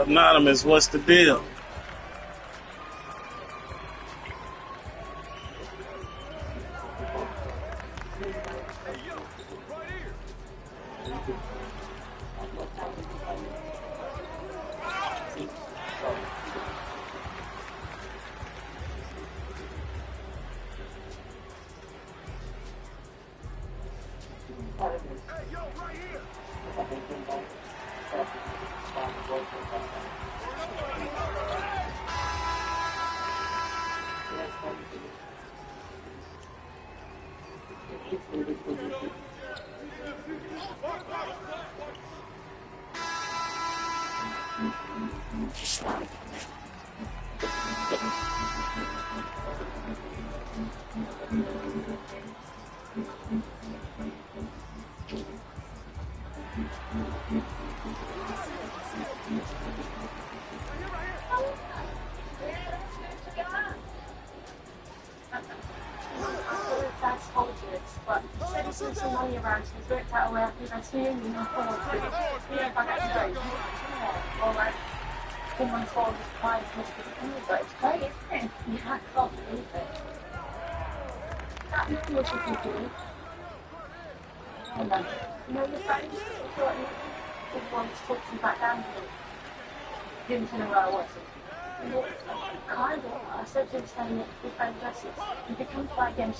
Anonymous, what's the deal?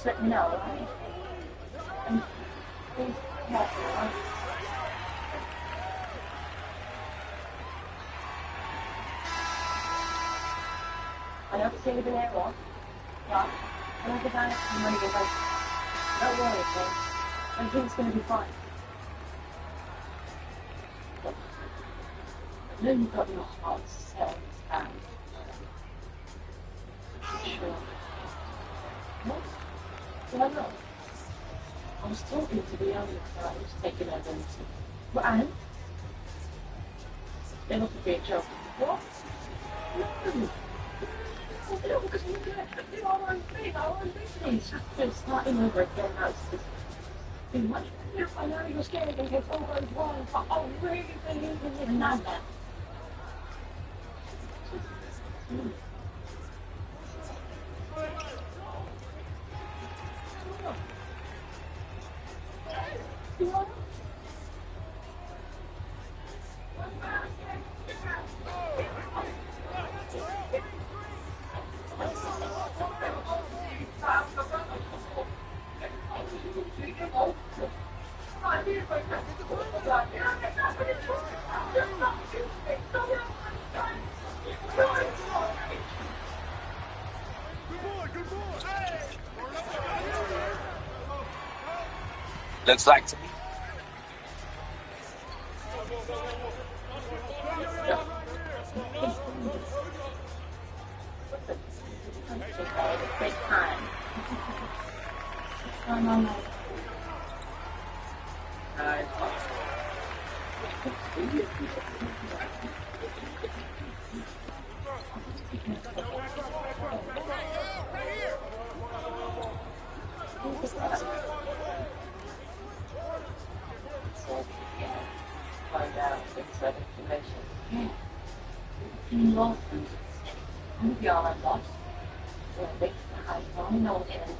Let me know, right? And please, yeah, I know it's been there once, but I know the guy I'm going to get like, don't worry, okay? Everything's going to be fine. But I know you've got your heart set and I know. I was talking to the owner, so I was taking over. But and they look at me and joke. What? No. No, because we do our own thing, our own business. So starting over again, that's just too much. Yeah, I know you're scared in case all goes wrong, but I really believe in you. And now that. Looks like to me. Great time. No. Find out inside information. Lost. I'm beyond lost. I know anything.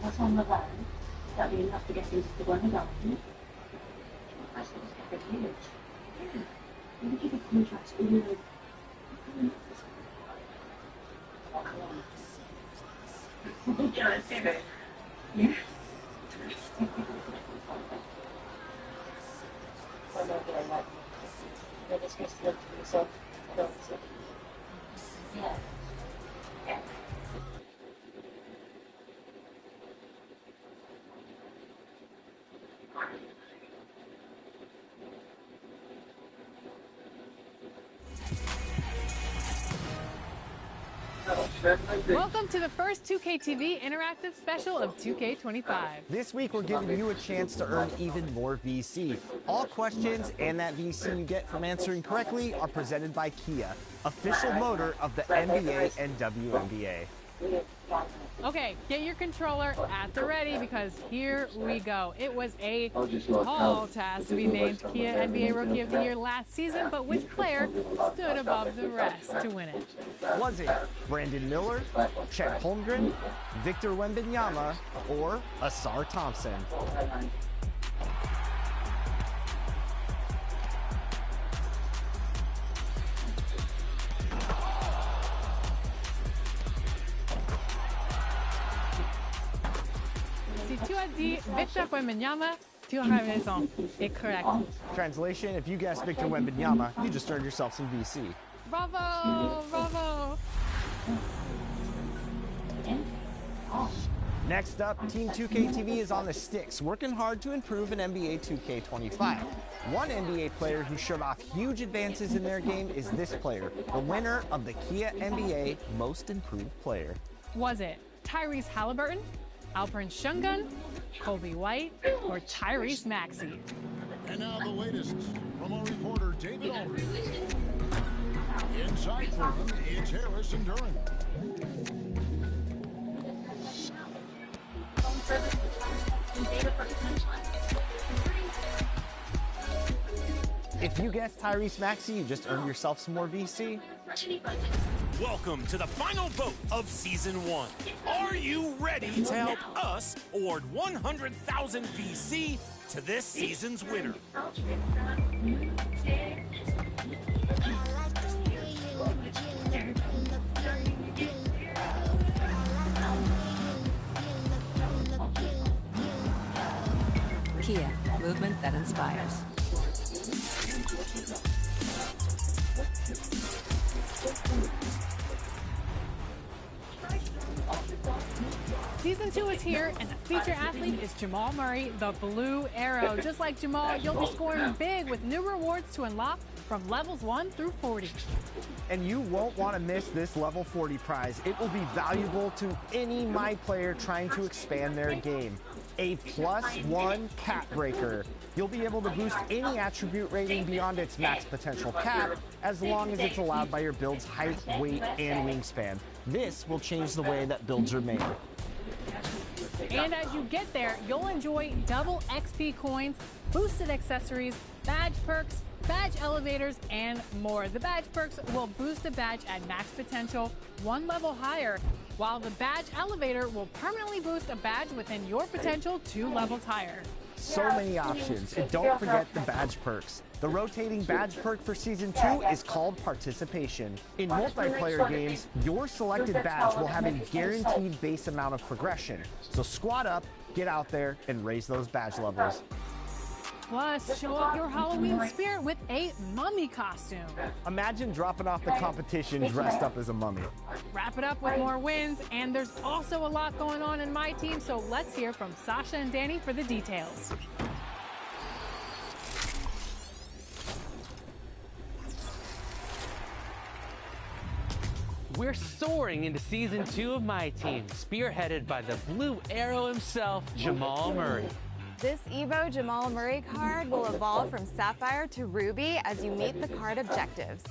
What's on the van? That means you have to get used to one around you. I suppose it's very huge. Yeah. Maybe give a contract to you. Yeah, it's good. Yeah. I'm not doing that. They're just going to look for yourself. I don't see. Yeah. Yeah. Welcome to the first 2K TV interactive special of 2K25. This week, we're giving you a chance to earn even more VC. All questions and that VC you get from answering correctly are presented by Kia, official motor of the NBA and WNBA. Okay, get your controller at the ready because here we go. It was a tall task to be named Kia NBA Rookie of the Year last season, but which player stood above the rest to win it? Was it Brandon Miller, Chet Holmgren, Victor Wembanyama, or Asar Thompson? Si tu as dit Victor Wembanyama, tu as raison. C'est correct. Translation, if you guessed Victor Wembanyama, you just earned yourself some VC. Bravo, bravo. Next up, Team 2K TV is on the sticks, working hard to improve in NBA 2K25. One NBA player who showed off huge advances in their game is this player, the winner of the Kia NBA Most Improved Player. Was it Tyrese Halliburton, Alperen Şengün, Kobe White, or Tyrese Maxey? And now the latest from our reporter David Aldridge. Inside for him, it's Harrison Durham. If you guessed Tyrese Maxey, you just earned yourself some more VC. Welcome to the final vote of Season 1. Are you ready to help us award 100,000 VC to this season's winner? Kia, movement that inspires. Season 2 is here, and the feature athlete is Jamal Murray, the Blue Arrow. Just like Jamal, you'll be scoring big with new rewards to unlock from levels 1 through 40. And you won't want to miss this level 40 prize. It will be valuable to any My Player trying to expand their game. A +1 cap breaker. You'll be able to boost any attribute rating beyond its max potential cap, as long as it's allowed by your build's height, weight, and wingspan. This will change the way that builds are made. And as you get there, you'll enjoy double XP coins, boosted accessories, badge perks, badge elevators, and more. The badge perks will boost a badge at max potential 1 level higher, while the badge elevator will permanently boost a badge within your potential 2 levels higher. So many options, and don't forget the badge perks. The rotating badge perk for Season 2 is called Participation. In multiplayer games, your selected badge will have a guaranteed base amount of progression. So squad up, get out there, and raise those badge levels. Plus, show up your Halloween spirit with a mummy costume. Imagine dropping off the competition dressed up as a mummy. Wrap it up with more wins, and there's also a lot going on in my team, so let's hear from Sasha and Danny for the details. We're soaring into Season 2 of My Team, spearheaded by the Blue Arrow himself, Jamal Murray. This Evo Jamal Murray card will evolve from Sapphire to Ruby as you meet the card objectives.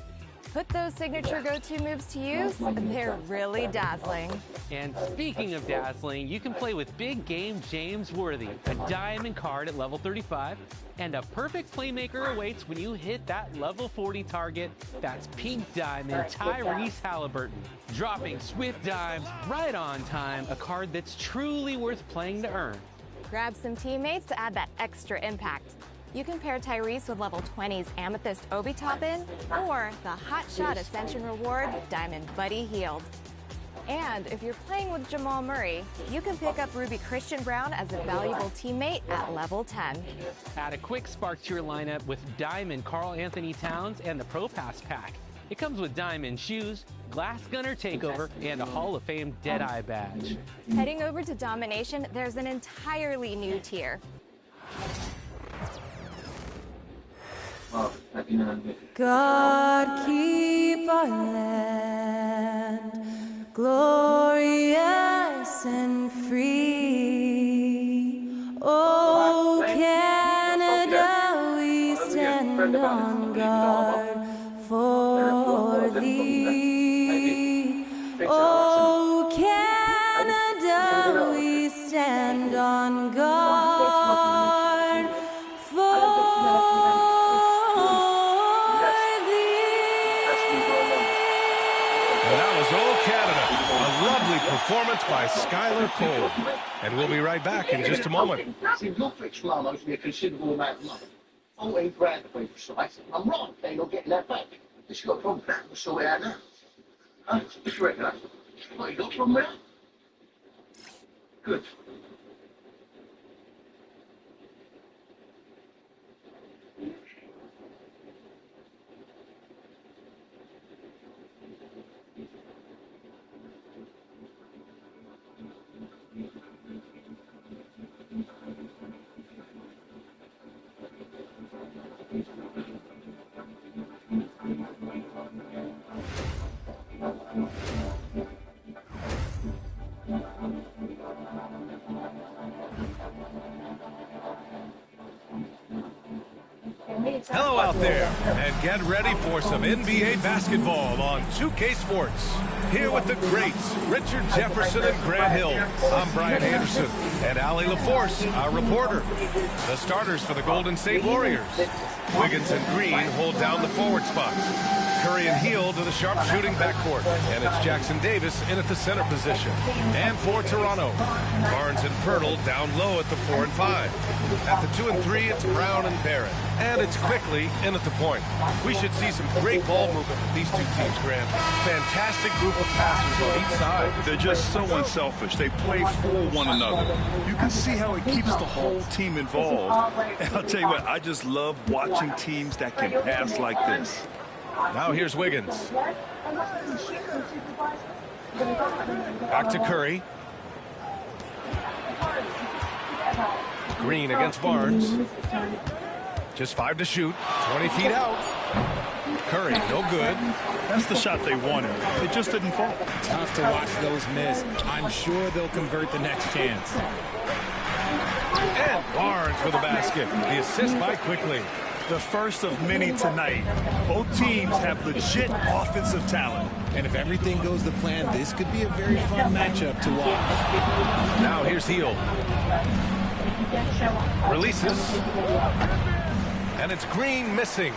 Put those signature go-to moves to use, they're really dazzling. And speaking of dazzling, you can play with Big Game James Worthy, a diamond card at level 35, and a perfect playmaker awaits when you hit that level 40 target. That's Pink Diamond Tyrese Halliburton, dropping swift dimes right on time, a card that's truly worth playing to earn. Grab some teammates to add that extra impact. You can pair Tyrese with level 20's Amethyst Obi Toppin or the Hot Shot Ascension reward, Diamond Buddy Healed. And if you're playing with Jamal Murray, you can pick up Ruby Christian Brown as a valuable teammate at level 10. Add a quick spark to your lineup with Diamond Karl Anthony Towns and the Pro Pass pack. It comes with Diamond shoes, Glass Gunner Takeover, and a Hall of Fame Deadeye badge. Heading over to Domination, there's an entirely new tier. God keep our land glorious and free. Oh, Canada, we stand on guard for thee. Oh, Canada, we stand on guard for performance by Skylar Cole. And we'll be right back in just a moment. Your fixed line owes me a considerable amount of money. 14 grand to be precise. I'm right, they're not getting that back. It's got a problem. We'll sort it out now. Huh? What you reckon, huh? What, you got a problem with that? Good. Hello out there, and get ready for some NBA basketball on 2K Sports. Here with the greats, Richard Jefferson and Grant Hill. I'm Brian Anderson, and Allie LaForce, our reporter. The starters for the Golden State Warriors. Wiggins and Green hold down the forward spots. Curry and Hield to the sharpshooting backcourt, and it's Jackson Davis in at the center position. And for Toronto, Barnes and Pirtle down low at the 4 and 5. At the 2 and 3, it's Brown and Barrett, and it's Quickly in at the point. We should see some great ball movement with these two teams, Grant. Fantastic group of passers on each side. They're just so unselfish. They play for one another. You can see how it keeps the whole team involved. And I'll tell you what, I just love watching teams that can pass like this. Now here's Wiggins. Back to Curry. Green against Barnes. Just 5 to shoot. 20 feet out. Curry, no good. That's the shot they wanted. It just didn't fall. Tough to watch those miss. I'm sure they'll convert the next chance. And Barnes with a basket. The assist by Quickly. The first of many tonight. Both teams have legit offensive talent. And if everything goes to plan, this could be a very fun matchup to watch. Now here's Heel. Releases. And it's Green missing.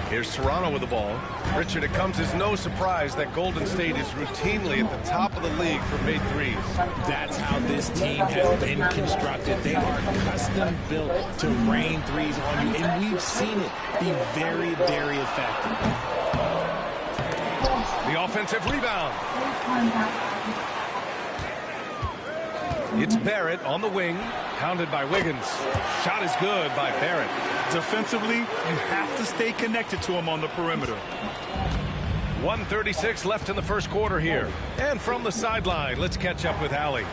Here's Toronto with the ball. Richard, it comes as no surprise that Golden State is routinely at the top of the league for made threes. That's how this team has been constructed. They are custom built to rain threes on you, and we've seen it be very, very effective. The offensive rebound. It's Barrett on the wing, pounded by Wiggins. Shot is good by Barrett. Defensively, you have to stay connected to him on the perimeter. 1:36 left in the first quarter here. And from the sideline, let's catch up with Allie.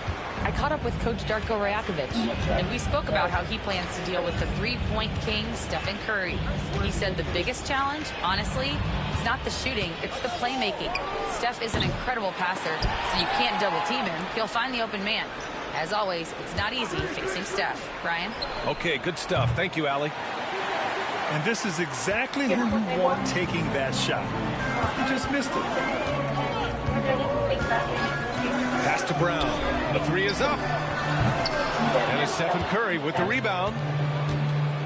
I caught up with Coach Darko Rajakovic, and we spoke about how he plans to deal with the three-point king, Stephen Curry. He said the biggest challenge, honestly, it's not the shooting, it's the playmaking. Steph is an incredible passer, so you can't double-team him. He'll find the open man. As always, it's not easy facing Steph. Brian? Okay, good stuff. Thank you, Allie. And this is exactly who you want taking that shot. You just missed it. Pass to Brown. The three is up. And it's Stephen Curry with the rebound.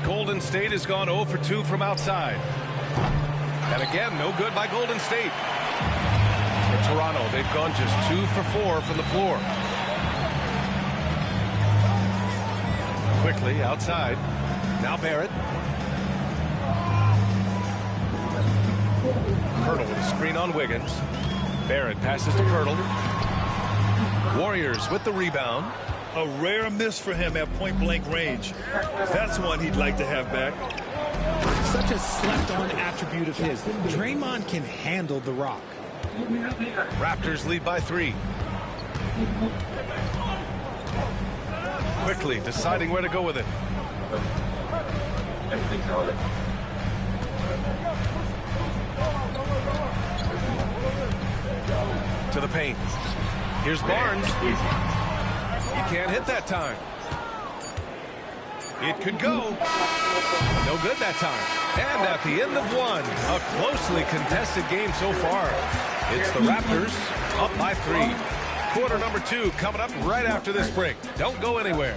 Golden State has gone 0 for 2 from outside. And again, no good by Golden State. For Toronto, they've gone just 2 for 4 from the floor. Quickly outside. Now Barrett. Pirtle with a screen on Wiggins. Barrett passes to Pirtle. Warriors with the rebound. A rare miss for him at point-blank range. That's one he'd like to have back. Such a slept-on attribute of his. Draymond can handle the rock. Raptors lead by 3. Quickly deciding where to go with it. To the paint. Here's Barnes. He can't hit that time. It could go. No good that time. And at the end of one, a closely contested game so far. It's the Raptors up by 3. Quarter number 2 coming up right after this break. Don't go anywhere.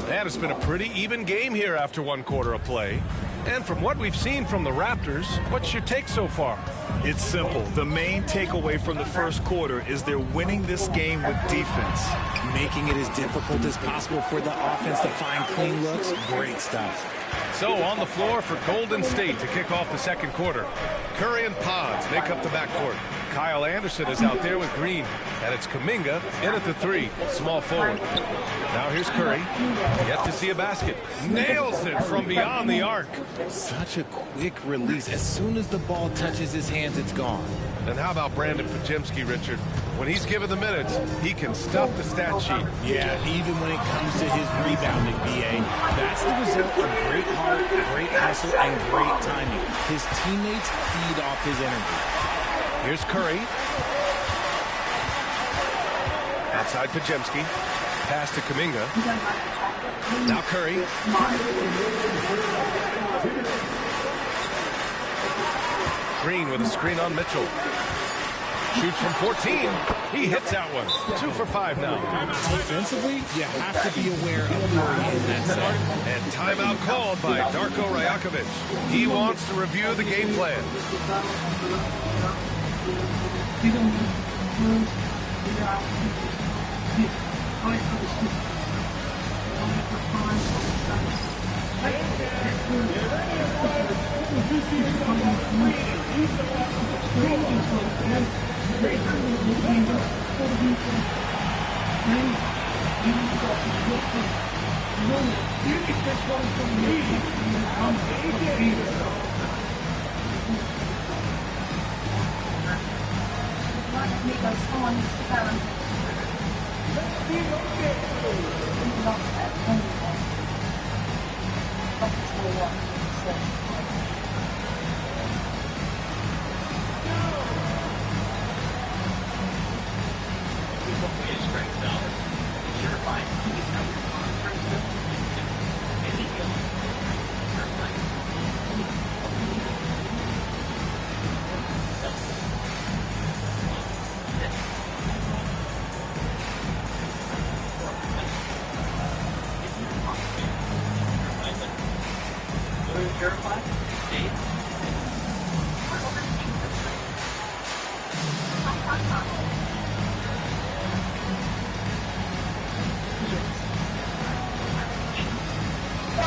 And it's been a pretty even game here after 1 quarter of play. And from what we've seen from the Raptors, what's your take so far? It's simple. The main takeaway from the first quarter is they're winning this game with defense. Making it as difficult as possible for the offense to find clean looks. Great stuff. So on the floor for Golden State to kick off the second quarter. Curry and Pods make up the backcourt. Kyle Anderson is out there with Green. And it's Kuminga in at the 3, small forward. Now here's Curry. Yet to see a basket. Nails it from beyond the arc. Such a quick release. As soon as the ball touches his hands, it's gone. And how about Brandon Pajemski, Richard? When he's given the minutes, he can stuff the stat sheet. Yeah, even when it comes to his rebounding, B.A. That's the result of great heart, great hustle, and great timing. His teammates feed off his energy. Here's Curry. Outside Pajemski. Pass to Kuminga. Now Curry. Green with a screen on Mitchell. Shoots from 14. He hits that one. 2 for 5 now. Defensively, you have to be aware of Curry in that set. And timeout called by Darko Rajakovic. He wants to review the game plan.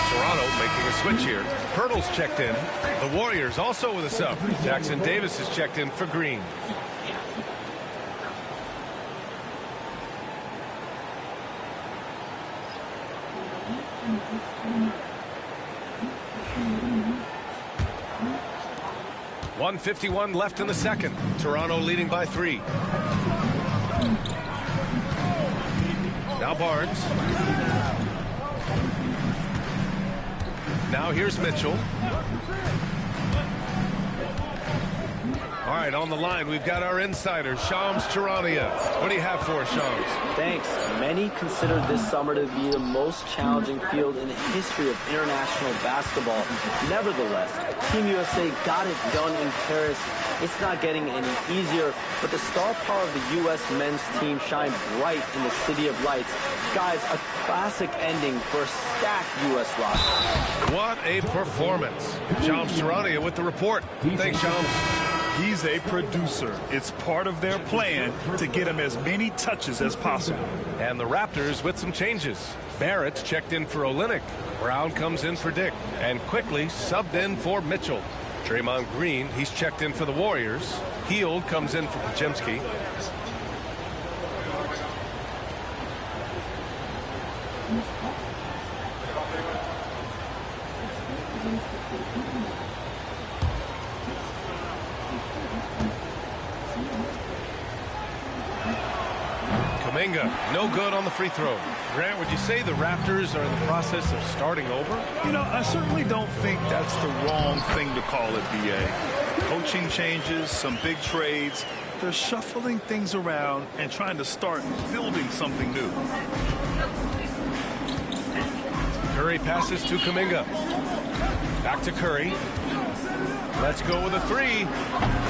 Toronto making a switch here. Pirtle's checked in. The Warriors also with a sub. Jackson Davis is checked in for Green. .151 left in the second. Toronto leading by 3. Now Barnes. Now here's Mitchell. All right, on the line, we've got our insider, Shams Charania. What do you have for us, Shams? Thanks. Many consider this summer to be the most challenging field in the history of international basketball. Nevertheless, Team USA got it done in Paris. It's not getting any easier, but the star power of the U.S. men's team shined bright in the City of Lights. Guys, a classic ending for a stacked U.S. roster. What a performance. Shams Charania with the report. Thanks, Shams. He's a producer. It's part of their plan to get him as many touches as possible. And the Raptors with some changes. Barrett's checked in for Olynyk. Brown comes in for Dick. And quickly subbed in for Mitchell. Draymond Green, he's checked in for the Warriors. Hield comes in for Podziemski. Kuminga, no good on the free throw. Grant, would you say the Raptors are in the process of starting over? You know, I certainly don't think that's the wrong thing to call it, BA. Coaching changes, some big trades. They're shuffling things around and trying to start building something new. Curry passes to Kuminga. Back to Curry. Let's go with a 3.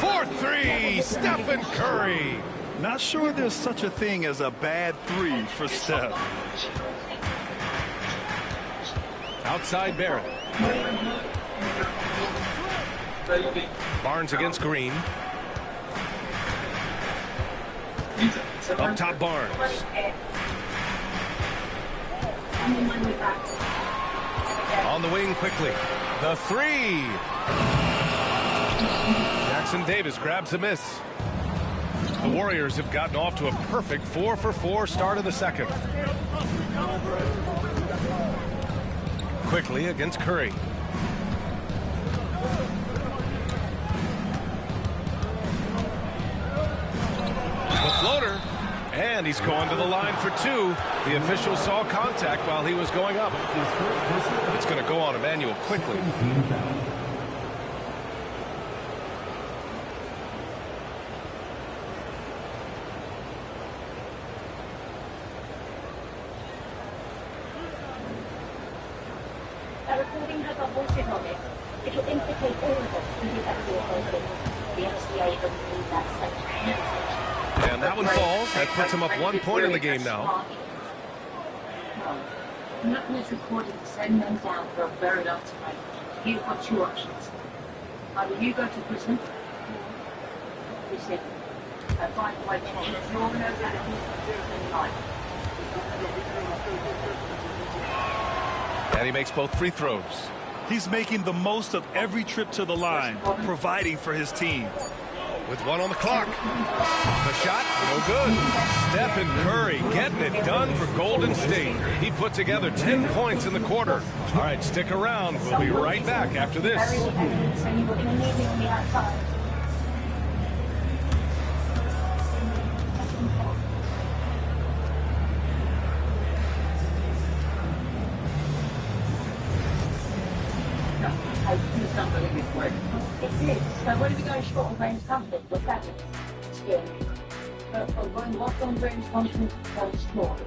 4-3, Stephen Curry. Not sure there's such a thing as a bad 3 for Steph. Outside Barrett. Barnes against Green. Up top Barnes. On the wing quickly. The 3. Jackson Davis grabs a miss. The Warriors have gotten off to a perfect 4-for-4 start of the second. Quickly against Curry. The floater. And he's going to the line for 2. The official saw contact while he was going up. It's going to go on Emmanuel quickly. Recording has a voices on it. It will implicate all of us in the FBA voting. The FCA doesn't need that section. And that one falls. That puts him up 1 point in the game now. I'm not going to recording to send them down for a very long time. You've got 2 options. Either you go to prison, or you sit and find a way to change your organization in life. And he makes both free throws. He's making the most of every trip to the line, providing for his team. With 1 on the clock. The shot, no good. Stephen Curry getting it done for Golden State. He put together 10 points in the quarter. All right, stick around. We'll be right back after this. It's not really good work. It is. So what are we going short of range conflict? What's happening? Yeah. But for going locked on range conflict, going short.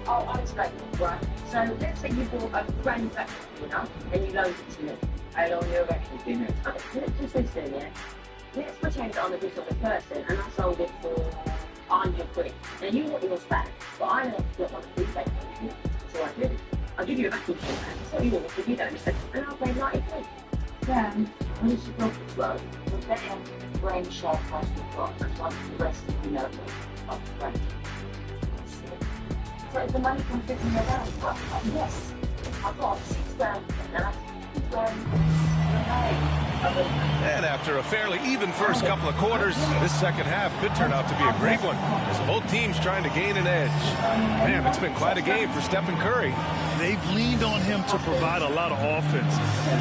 I'll explain it, right? So let's say you bought a brand vacuum, you know, and you load it to me. How long you're vacuum dinner? Just listen, yeah? Let's pretend that I'm a dishonest person and I sold it for 100 quid. Now you want yours back, but I don't have to get one of these vacuums. So I do. I'll give you a vacuum cleaner. So you want if you don't, and I'll pay 90 quid. Then, when you should go to work, the better brain share price you've got, and like the rest of the notebook of the brain. So if the money can fit in your bank, yes, I've got 6 grand, and that's 2 grand. And after a fairly even first couple of quarters, this second half could turn out to be a great one, as both teams trying to gain an edge. Man, it's been quite a game for Stephen Curry. They've leaned on him to provide a lot of offense.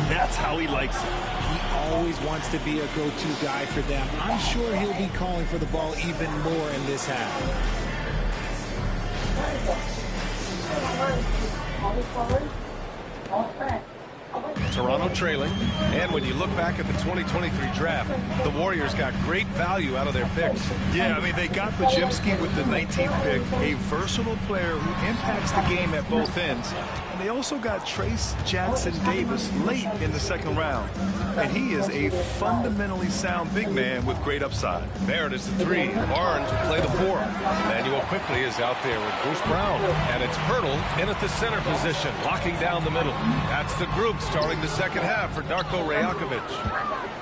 That's how he likes it. He always wants to be a go-to guy for them. I'm sure he'll be calling for the ball even more in this half. Toronto trailing, and when you look back at the 2023 draft, the Warriors got great value out of their picks. Yeah, I mean, they got Bajemski with the 19th pick, a versatile player who impacts the game at both ends. And they also got Trace Jackson-Davis late in the second round. And he is a fundamentally sound big man with great upside. Barrett is the 3. Barnes will play the 4. Manuel quickly is out there with Bruce Brown. And it's Pirtle in at the center position, locking down the middle. That's the group starting the second half for Darko Rajakovic.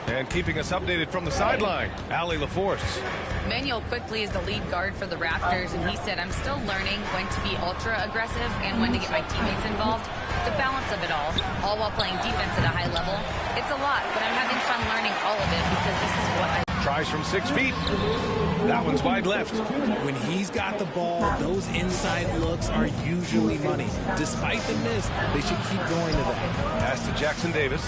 And keeping us updated from the sideline, Ali LaForce. Manuel quickly is the lead guard for the Raptors, and he said, I'm still learning when to be ultra aggressive and when to get my teammates involved. The balance of it all while playing defense at a high level. It's a lot, but I'm having fun learning all of it because this is what I... Tries from 6 feet. That one's wide left. When he's got the ball, those inside looks are usually money. Despite the miss, they should keep going to that. Pass to Jackson-Davis.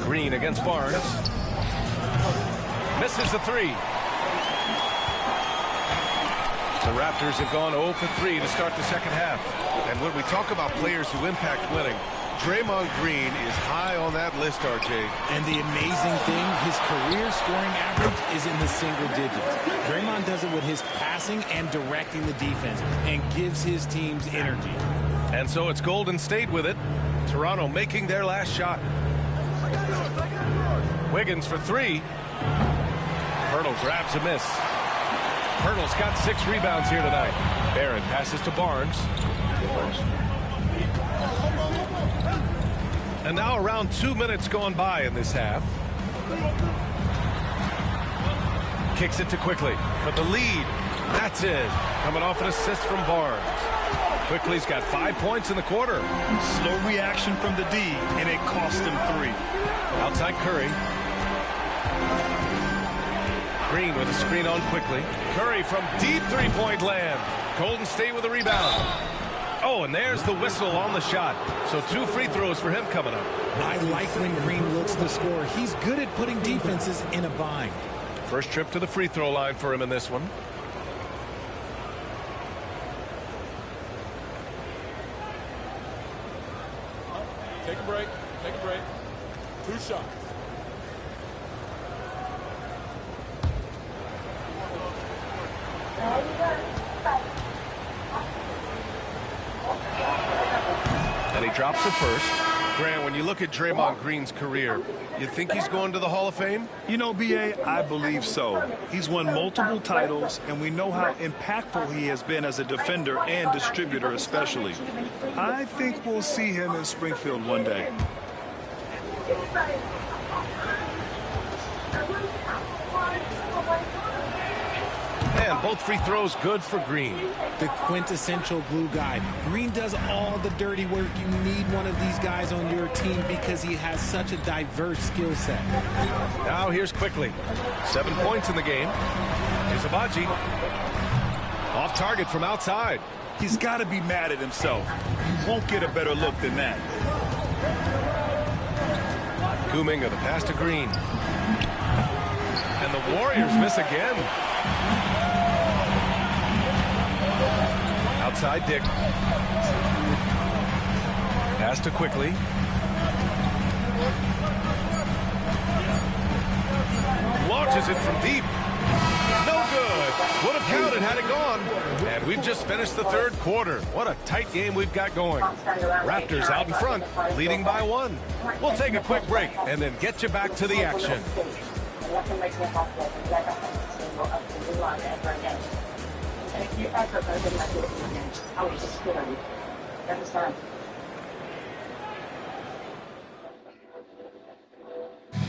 Green against Barnes. Misses the 3. The Raptors have gone 0 for 3 to start the second half. And when we talk about players who impact winning, Draymond Green is high on that list, RJ. And the amazing thing, his career scoring average is in the single digits. Draymond does it with his passing and directing the defense and gives his teams energy. And so it's Golden State with it. Toronto making their last shot. Wiggins for 3. Pirtle grabs a miss. Pirtle's got 6 rebounds here tonight. Barrett passes to Barnes. And now around 2 minutes gone by in this half. Kicks it to Quickly for the lead. That's it. Coming off an assist from Barnes. Quickly's got 5 points in the quarter. Slow reaction from the D, and it cost him 3. Outside Curry. Green with a screen on Quickly. Curry from deep three-point land. Golden State with a rebound. Oh, and there's the whistle on the shot. So 2 free throws for him coming up. I like when Green looks to score. He's good at putting defenses in a bind. First trip to the free throw line for him in this one. Take a break. Take a break. 2 shots. And he drops the first. Grant, when you look at Draymond Green's career, you think he's going to the Hall of Fame? You know, B.A., I believe so. He's won multiple titles, and we know how impactful he has been as a defender and distributor especially. I think we'll see him in Springfield one day. And both free throws good for Green. The quintessential glue guy. Green does all the dirty work. You need one of these guys on your team because he has such a diverse skill set. Now here's Quickly. 7 points in the game. Here's Abaji. Off target from outside. He's got to be mad at himself. You won't get a better look than that. Kuminga, the pass to Green. And the Warriors miss again. outside Dick. Pass to Quickly. Launches it from deep. No good. Would have counted had it gone. And we've just finished the third quarter. What a tight game we've got going. Raptors out in front, leading by 1. We'll take a quick break and then get you back to the action.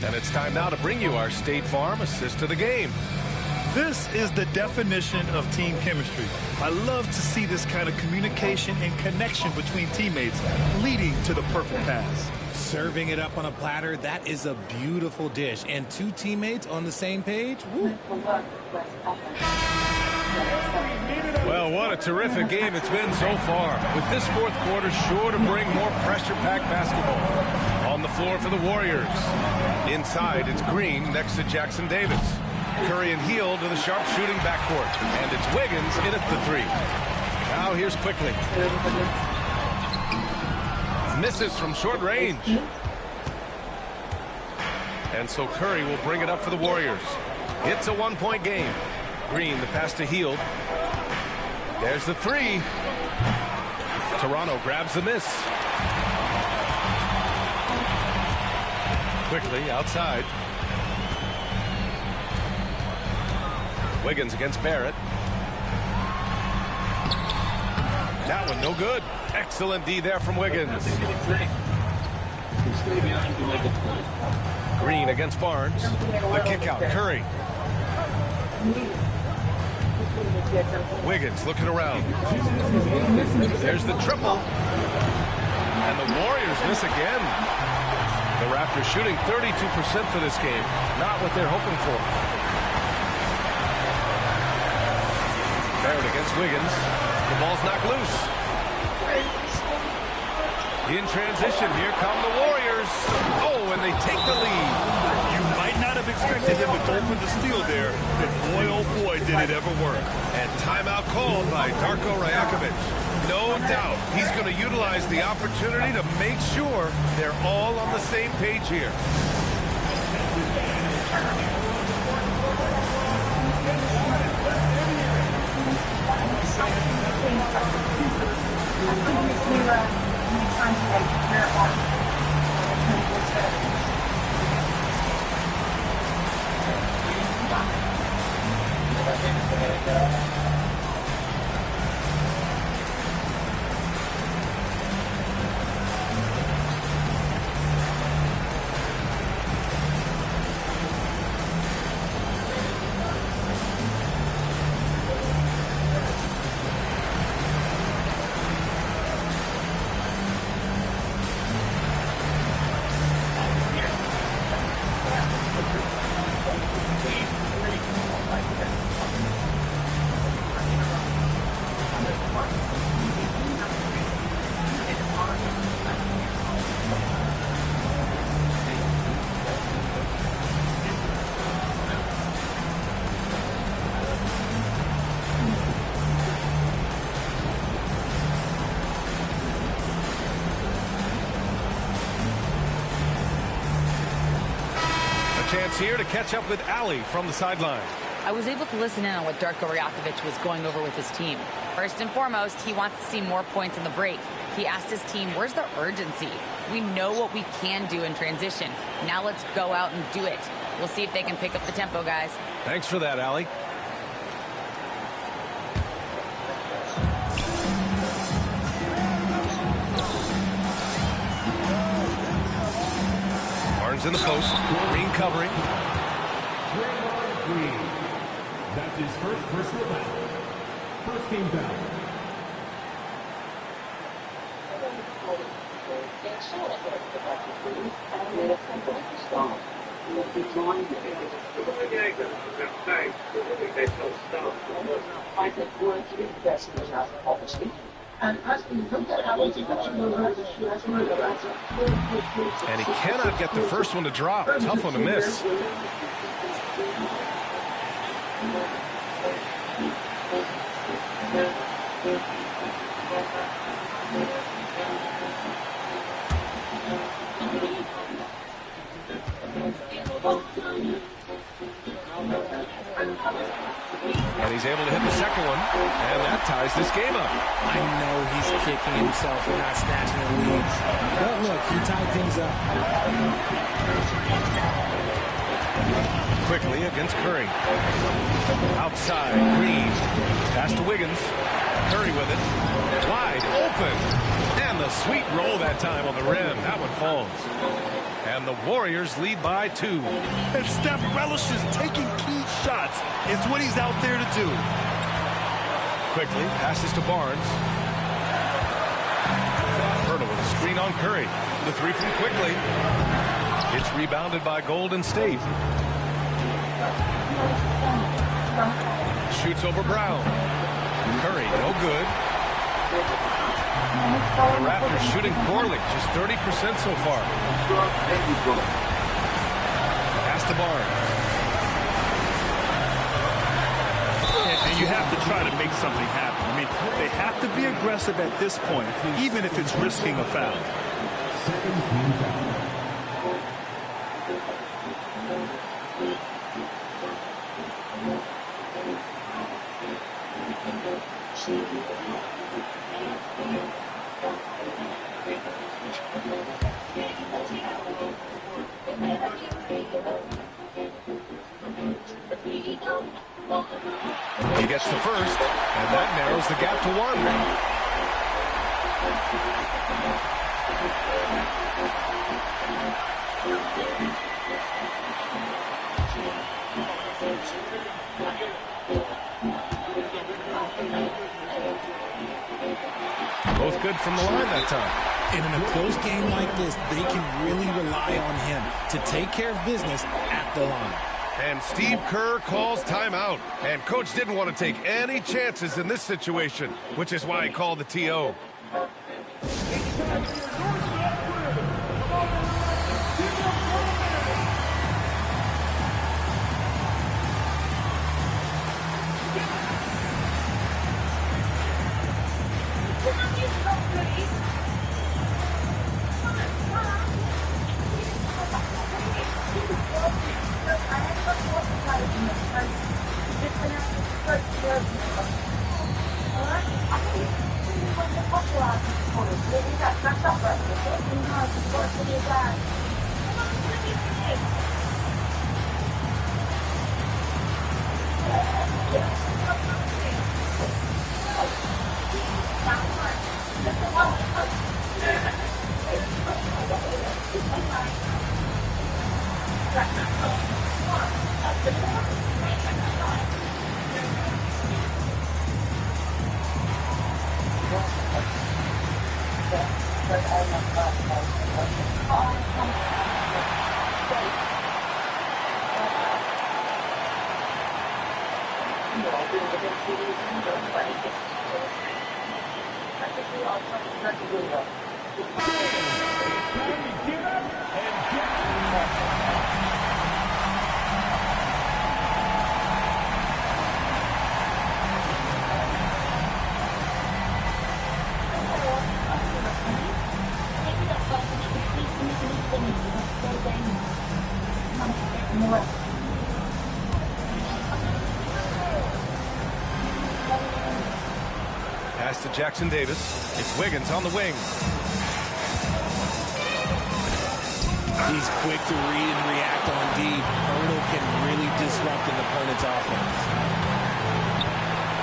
And it's time now to bring you our State Farm assist to the game. This is the definition of team chemistry. I love to see this kind of communication and connection between teammates leading to the perfect pass. Serving it up on a platter, that is a beautiful dish. And 2 teammates on the same page? Woo. Well, what a terrific game it's been so far. With this fourth quarter sure to bring more pressure-packed basketball. On the floor for the Warriors. Inside, it's Green next to Jackson Davis. Curry and Hield to the sharp shooting backcourt. And it's Wiggins in at the 3. Now here's Quickly. Misses from short range. And so Curry will bring it up for the Warriors. It's a 1-point game. Green, the pass to Hield. There's the 3. Toronto grabs the miss. Quickly outside. Wiggins against Barrett. That one no good. Excellent D there from Wiggins. Green against Barnes. The kick out. Curry. Wiggins looking around. There's the triple. And the Warriors miss again. The Raptors shooting 32% for this game. Not what they're hoping for. Barrett against Wiggins. The ball's knocked loose. In transition, here come the Warriors. Oh, and they take the lead. You might not have expected him to go for the steal there, but boy, oh boy, did it ever work. And timeout called by Darko Rajakovic. No doubt he's going to utilize the opportunity to make sure they're all on the same page here. Chance here to catch up with Allie from the sideline. I was able to listen in on what Darko Rajakovic was going over with his team. First and foremost, he wants to see more points in the break. He asked his team, where's the urgency? We know what we can do in transition. Now let's go out and do it. We'll see if they can pick up the tempo, guys. Thanks for that, Allie. Barnes in the post. Green covering. Green. That's his first personal foul. First game foul. And he cannot get the first one to drop. Tough one to miss. He's able to hit the second one, and that ties this game up. I know he's kicking himself for not snatching the lead. But look, he tied things up. Quickly against Curry. Outside, Green. Pass to Wiggins. Curry with it. Wide open. And the sweet roll that time on the rim. That one falls. And the Warriors lead by 2. And Steph relishes taking key shots. It's what he's out there to do. Quickly passes to Barnes. Pirtle with a screen on Curry. The three from Quickly. It's rebounded by Golden State. Shoots over Brown. Curry, no good. The Raptors shooting poorly, just 30% so far. Pass to Barnes. And you have to try to make something happen. I mean, they have to be aggressive at this point, even if it's risking a foul. Second team foul. He gets the first, and that narrows the gap to 1. Both good from the line that time. And in a close game like this, they can really rely on him to take care of business at the line. And Steve Kerr calls timeout. And Coach didn't want to take any chances in this situation, which is why he called the TO. Pass to Jackson Davis. It's Wiggins on the wing. He's quick to read and react on D. Pirtle can really disrupt an opponent's offense.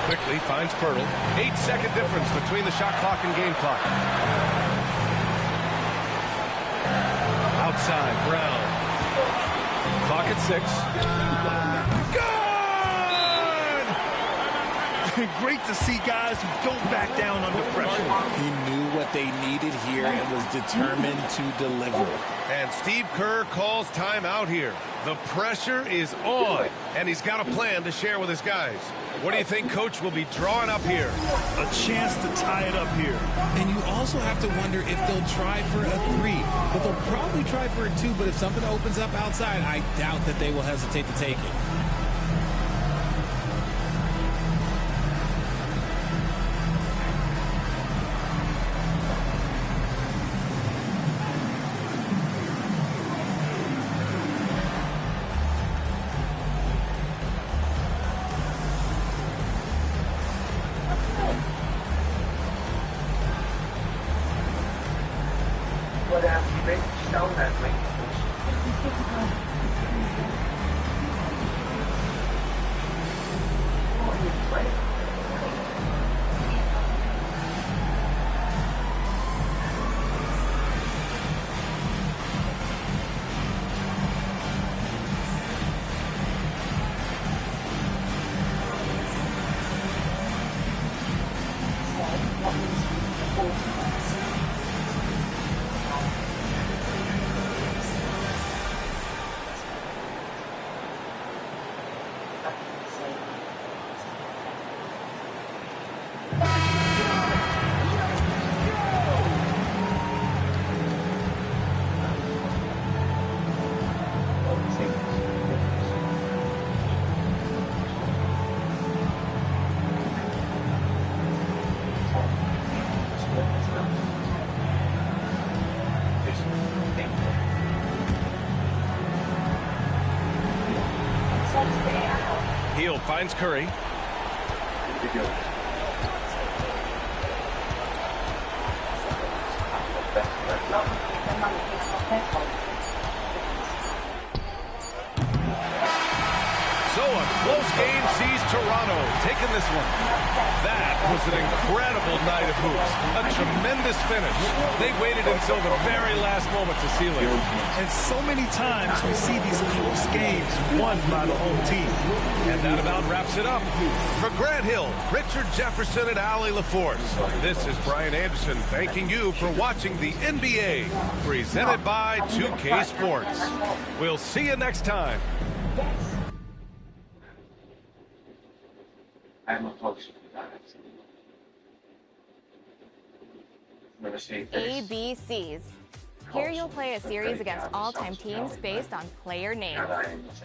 Quickly finds Pirtle. 8-second difference between the shot clock and game clock. Outside, Brown. Clock at 6. Great to see guys who don't back down under pressure. He knew what they needed here and was determined to deliver. And Steve Kerr calls timeout here. The pressure is on, and he's got a plan to share with his guys. What do you think Coach will be drawing up here? A chance to tie it up here. And you also have to wonder if they'll try for a 3. But they'll probably try for a 2, but if something opens up outside, I doubt that they will hesitate to take it. Heel finds Curry. So a close game sees Toronto taking this one. That was an incredible night of hoops. A tremendous finish. They waited until the very last moment to seal it. And so many times we see these close games won by the home team. And that about wraps it up. For Grant Hill, Richard Jefferson, and Allie LaForce, this is Brian Anderson thanking you for watching the NBA, presented by 2K Sports. We'll see you next time. ABCs. Here you'll play a series against all-time teams based on player names.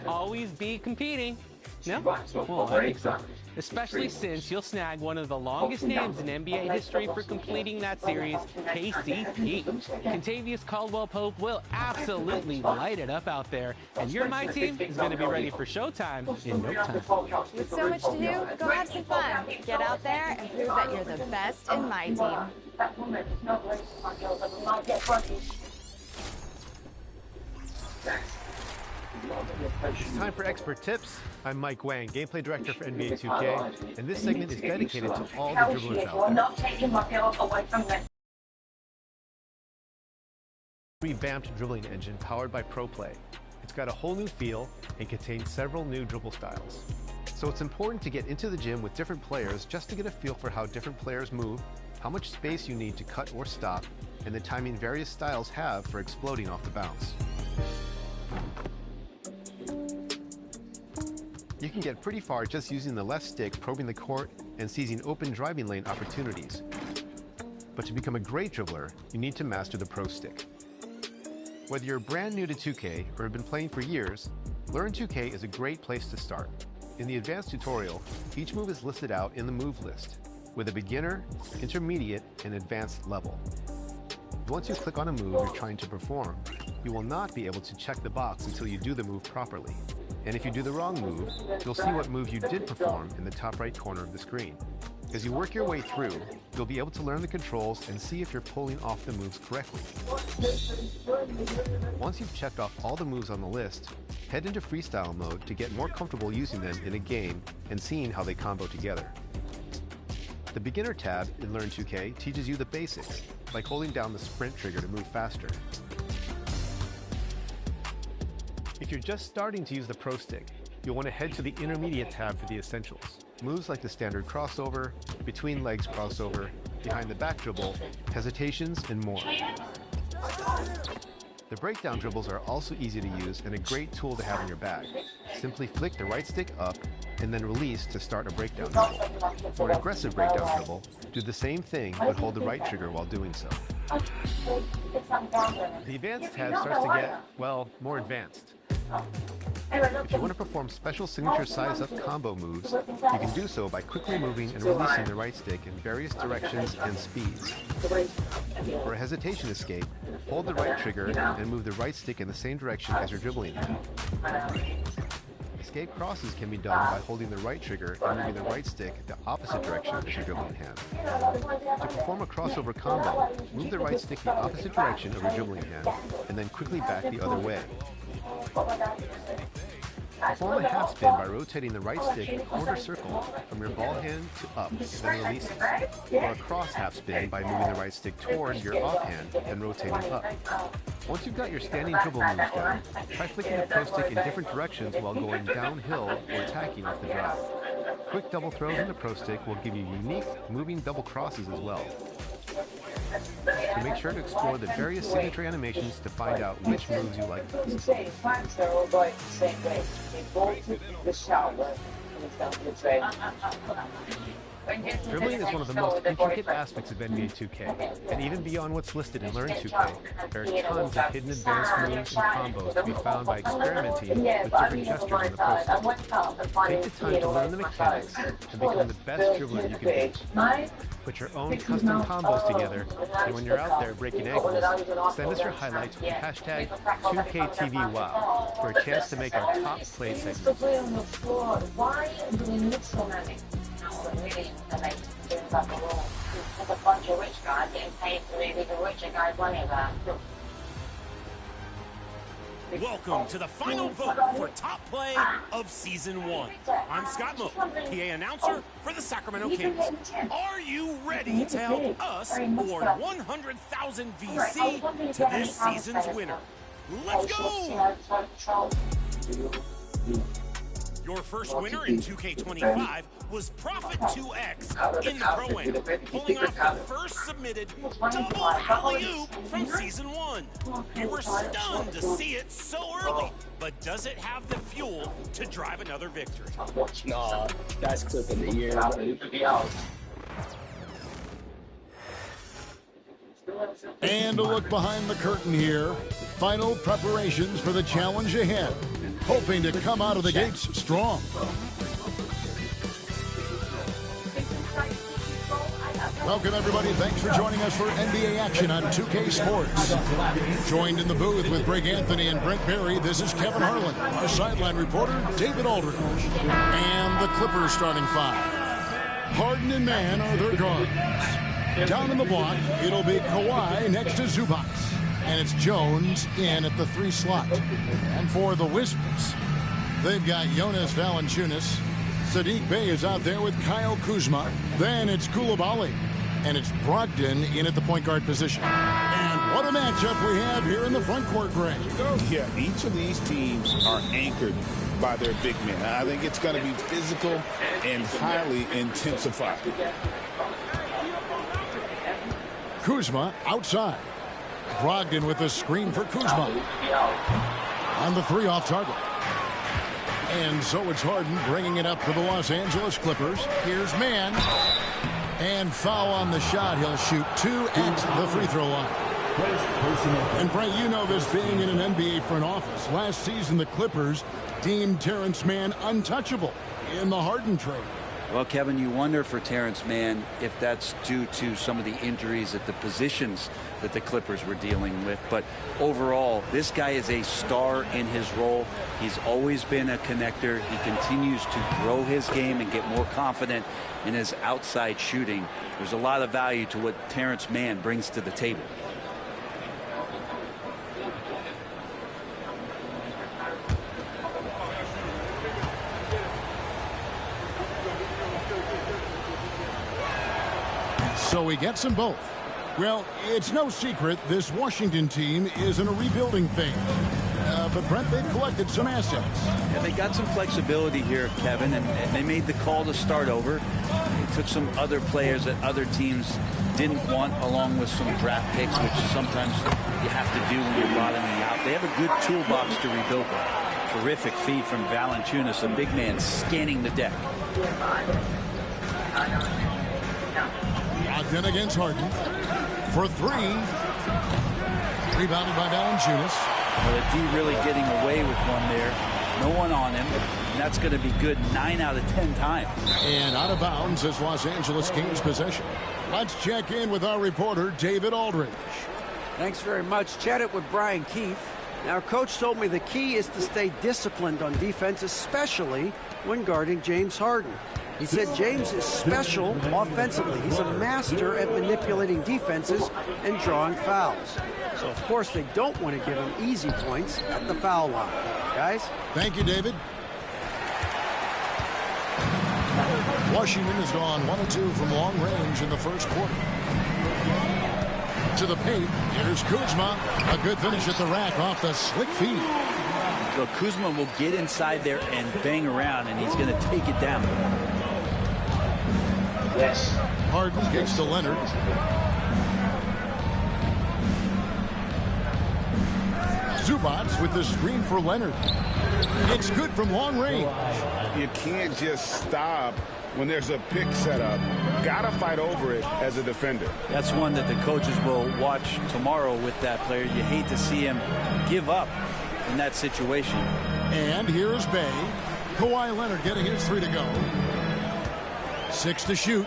Always be competing. No? Well, I think so. Especially since you'll snag one of the longest names in NBA history for completing that series, KCP. Contavious Caldwell-Pope will absolutely light it up out there, and your My Team is going to be ready for showtime in no time. With so much to do, go have some fun. Get out there and prove that you're the best in My Team. Time for expert tips. I'm Mike Wang, gameplay director for NBA 2K, and this segment is dedicated to all the dribblers out there. Revamped dribbling engine powered by ProPlay. It's got a whole new feel and contains several new dribble styles. So it's important to get into the gym with different players just to get a feel for how different players move, how much space you need to cut or stop, and the timing various styles have for exploding off the bounce. You can get pretty far just using the left stick probing the court and seizing open driving lane opportunities. But to become a great dribbler, you need to master the pro stick. Whether you're brand new to 2K or have been playing for years, Learn 2K is a great place to start. In the advanced tutorial, each move is listed out in the move list, with a beginner, intermediate, and advanced level. Once you click on a move you're trying to perform, you will not be able to check the box until you do the move properly. And if you do the wrong move, you'll see what move you did perform in the top right corner of the screen. As you work your way through, you'll be able to learn the controls and see if you're pulling off the moves correctly. Once you've checked off all the moves on the list, head into freestyle mode to get more comfortable using them in a game and seeing how they combo together. The Beginner tab in Learn 2K teaches you the basics, like holding down the sprint trigger to move faster. If you're just starting to use the Pro Stick, you'll want to head to the Intermediate tab for the essentials. Moves like the standard crossover, between legs crossover, behind the back dribble, hesitations, and more. The breakdown dribbles are also easy to use and a great tool to have in your bag. Simply flick the right stick up and then release to start a breakdown dribble. For an aggressive breakdown dribble, do the same thing but hold the right trigger while doing so. The Advanced tab starts to get, well, more advanced. If you want to perform special signature size-up combo moves, you can do so by quickly moving and releasing the right stick in various directions and speeds. For a hesitation escape, hold the right trigger and move the right stick in the same direction as your dribbling hand. Escape crosses can be done by holding the right trigger and moving the right stick the opposite direction as your dribbling hand. To perform a crossover combo, move the right stick the opposite direction of your dribbling hand, and then quickly back the other way. Perform a half spin by rotating the right stick a quarter circle from your ball hand to up, then releases. Or a cross half spin by moving the right stick toward your offhand, then rotating up. Once you've got your standing dribble moves down, try flicking the pro stick in different directions while going downhill or tacking off the drive. Quick double throws in the pro stick will give you unique moving double crosses as well. So make sure to explore the various signature animations to find out which moves you like best. Dribbling is one of the most intricate aspects of NBA 2K, and even beyond what's listed in Learn 2K, there are tons of hidden advanced moves and combos to be found by experimenting with different gestures on the pro stick. Take the time to learn the mechanics and become the best dribbler you can be. Put your own custom combos together, and when you're out there breaking ankles, send us your highlights with the hashtag 2KTVWOW for a chance to make our top play segment. Welcome to the final vote for top play of Season 1. I'm Scott Moe, PA announcer for the Sacramento Kings. Are you ready to help us award 100,000 VC to this season's winner? Let's go! Your first winner in 2K25 was Profit 2X in the Pro-Am, pulling off the first submitted double alley-oop from Season 1. You were stunned to see it so early, but does it have the fuel to drive another victory? No, that's clip of the year. And a look behind the curtain here. Final preparations for the challenge ahead. Hoping to come out of the gates strong. Welcome, everybody. Thanks for joining us for NBA action on 2K Sports. Joined in the booth with Greg Anthony and Brent Berry, this is Kevin Harlan, our sideline reporter, David Aldridge, and the Clippers starting five. Harden and Mann are their guards. Down in the block, it'll be Kawhi next to Zubac. And it's Jones in at the 3 slot. And for the Wizards, they've got Jonas Valanciunas. Sadiq Bey is out there with Kyle Kuzma. Then it's Koulibaly. And it's Brogdon in at the point guard position. And what a matchup we have here in the front court, Greg. Yeah, each of these teams are anchored by their big men. I think it's going to be physical and highly intensified. Kuzma outside. Brogdon with a screen for Kuzma. On the 3 off target. And so it's Harden bringing it up for the Los Angeles Clippers. Here's Mann. And foul on the shot. He'll shoot 2 at the free throw line. And Brent, you know this being in an NBA front office. Last season, the Clippers deemed Terrence Mann untouchable in the Harden trade. Well, Kevin, you wonder for Terrence Mann if that's due to some of the injuries at the positions that the Clippers were dealing with. But overall, this guy is a star in his role. He's always been a connector. He continues to grow his game and get more confident in his outside shooting. There's a lot of value to what Terrence Mann brings to the table. So he gets them both. Well, it's no secret this Washington team is in a rebuilding phase. But Brent, they've collected some assets. Yeah, they got some flexibility here, Kevin, and they made the call to start over. They took some other players that other teams didn't want, along with some draft picks, which sometimes you have to do when you're bottoming out. They have a good toolbox to rebuild with. Terrific feed from Valanciunas, a big man scanning the deck. Brogdon against Harden for 3. Rebounded by Valanciunas. Well, the D really getting away with one there. No one on him. And that's going to be good 9 out of 10 times. And out of bounds as Los Angeles Kings possession. Let's check in with our reporter, David Aldridge. Thanks very much. Chatted with Brian Keefe. Now, Coach told me the key is to stay disciplined on defense, especially when guarding James Harden. He said James is special offensively. He's a master at manipulating defenses and drawing fouls. So, of course, they don't want to give him easy points at the foul line. Guys? Thank you, David. Washington has gone 1 of 2 from long range in the first quarter. To the paint, here's Kuzma. A good finish at the rack off the slick feed. So Kuzma will get inside there and bang around, and he's going to take it down. Yes. Harden gets to Leonard. Zubats with the screen for Leonard. It's good from long range. You can't just stop when there's a pick set up. Gotta fight over it as a defender. That's one that the coaches will watch tomorrow with that player. You hate to see him give up in that situation. And here's Bay. Kawhi Leonard getting his 3 to go. 6 to shoot.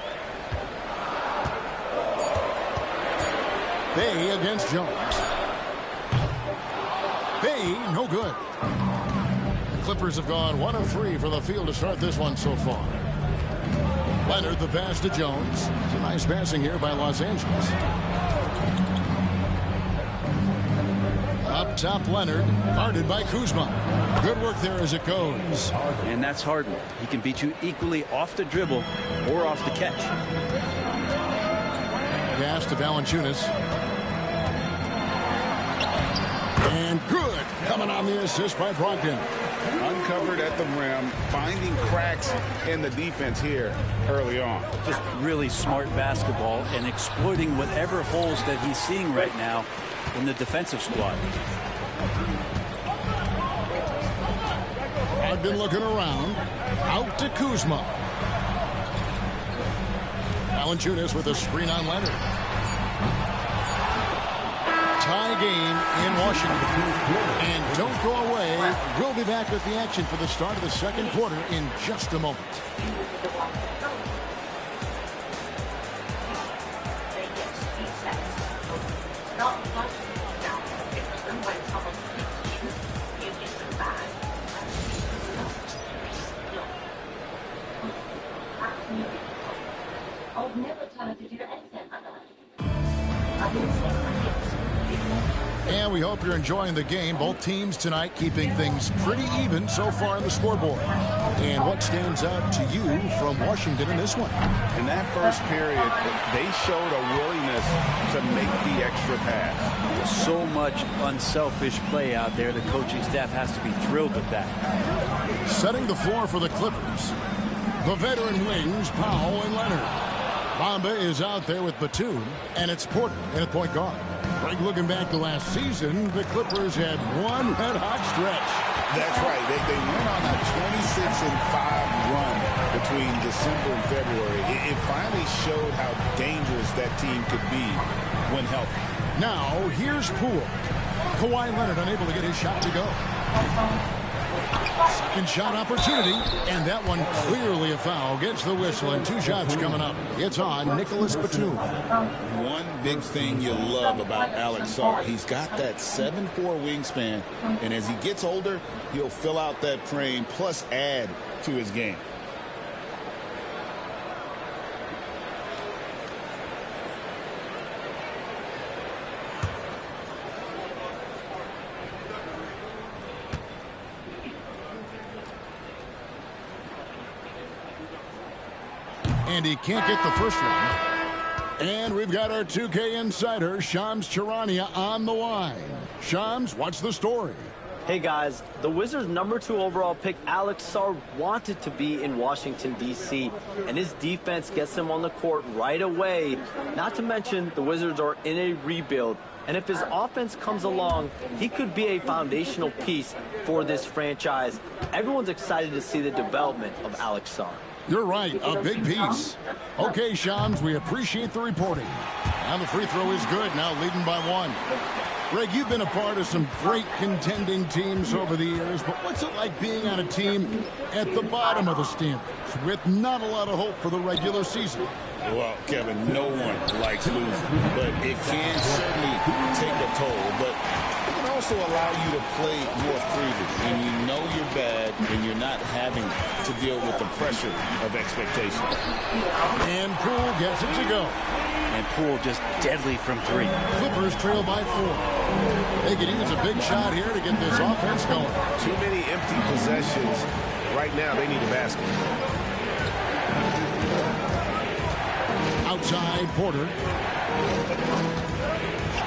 Bay against Jones. Bay, no good. The Clippers have gone 1 of 3 for the field to start this one so far. Leonard, the pass to Jones. It's a nice passing here by Los Angeles. Up top, Leonard, guarded by Kuzma. Good work there as it goes. And that's Harden. He can beat you equally off the dribble or off the catch. Pass to Valanciunas. And good. Coming on the assist by Brogdon. Uncovered at the rim, finding cracks in the defense here early on. Just really smart basketball and exploiting whatever holes that he's seeing right now in the defensive squad. I've been looking around. Out to Kuzma. Valanciunas with a screen on Leonard. Tie game in Washington. And don't go away. We'll be back with the action for the start of the second quarter in just a moment. I've never told her to do anything like that. And we hope you're enjoying the game. Both teams tonight keeping things pretty even so far on the scoreboard. And what stands out to you from Washington in this one? In that first period, they showed a willingness to make the extra pass. So much unselfish play out there. The coaching staff has to be thrilled with that. Setting the floor for the Clippers, the veteran wings, Powell and Leonard. Bamba is out there with Batum, and it's Porter at point guard. Greg, looking back to last season, the Clippers had one red-hot stretch. That's right. They went on a 26-5 run between December and February. It finally showed how dangerous that team could be when healthy. Now, here's Poole. Kawhi Leonard unable to get his shot to go. Second shot opportunity, and that one clearly a foul. Gets the whistle, and 2 shots coming up. It's on Nicholas Batum. One big thing you love about Alex Sarr, he's got that 7'4" wingspan, and as he gets older, he'll fill out that frame plus add to his game. And he can't get the first one. And we've got our 2K insider, Shams Charania, on the line. Shams, what's the story? Hey guys, the Wizards' #2 overall pick Alex Sarr wanted to be in Washington, D.C., and his defense gets him on the court right away. Not to mention, the Wizards are in a rebuild, and if his offense comes along, he could be a foundational piece for this franchise. Everyone's excited to see the development of Alex Sarr. You're right, a big piece. Okay, Shams, we appreciate the reporting. And the free throw is good, now leading by 1. Greg, you've been a part of some great contending teams over the years, but what's it like being on a team at the bottom of the standings with not a lot of hope for the regular season? Well, Kevin, no one likes losing, but it can certainly take a toll. But can also allow you to play more freely when you know you're bad and you're not having to deal with the pressure of expectation. And Poole gets it to go. And Poole just deadly from 3. Clippers trail by 4. They could use a big shot here to get this offense going. Too many empty possessions. Right now, they need a basket. Outside, Porter.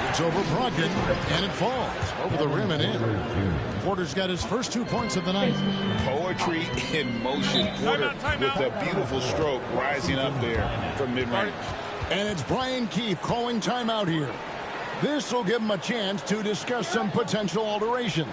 It's over Brogdon, and it falls over the rim and in. Porter's got his first 2 points of the night. Poetry in motion. Porter with a beautiful stroke rising up there from mid-range. And it's Brian Keefe calling timeout here. This will give him a chance to discuss some potential alterations.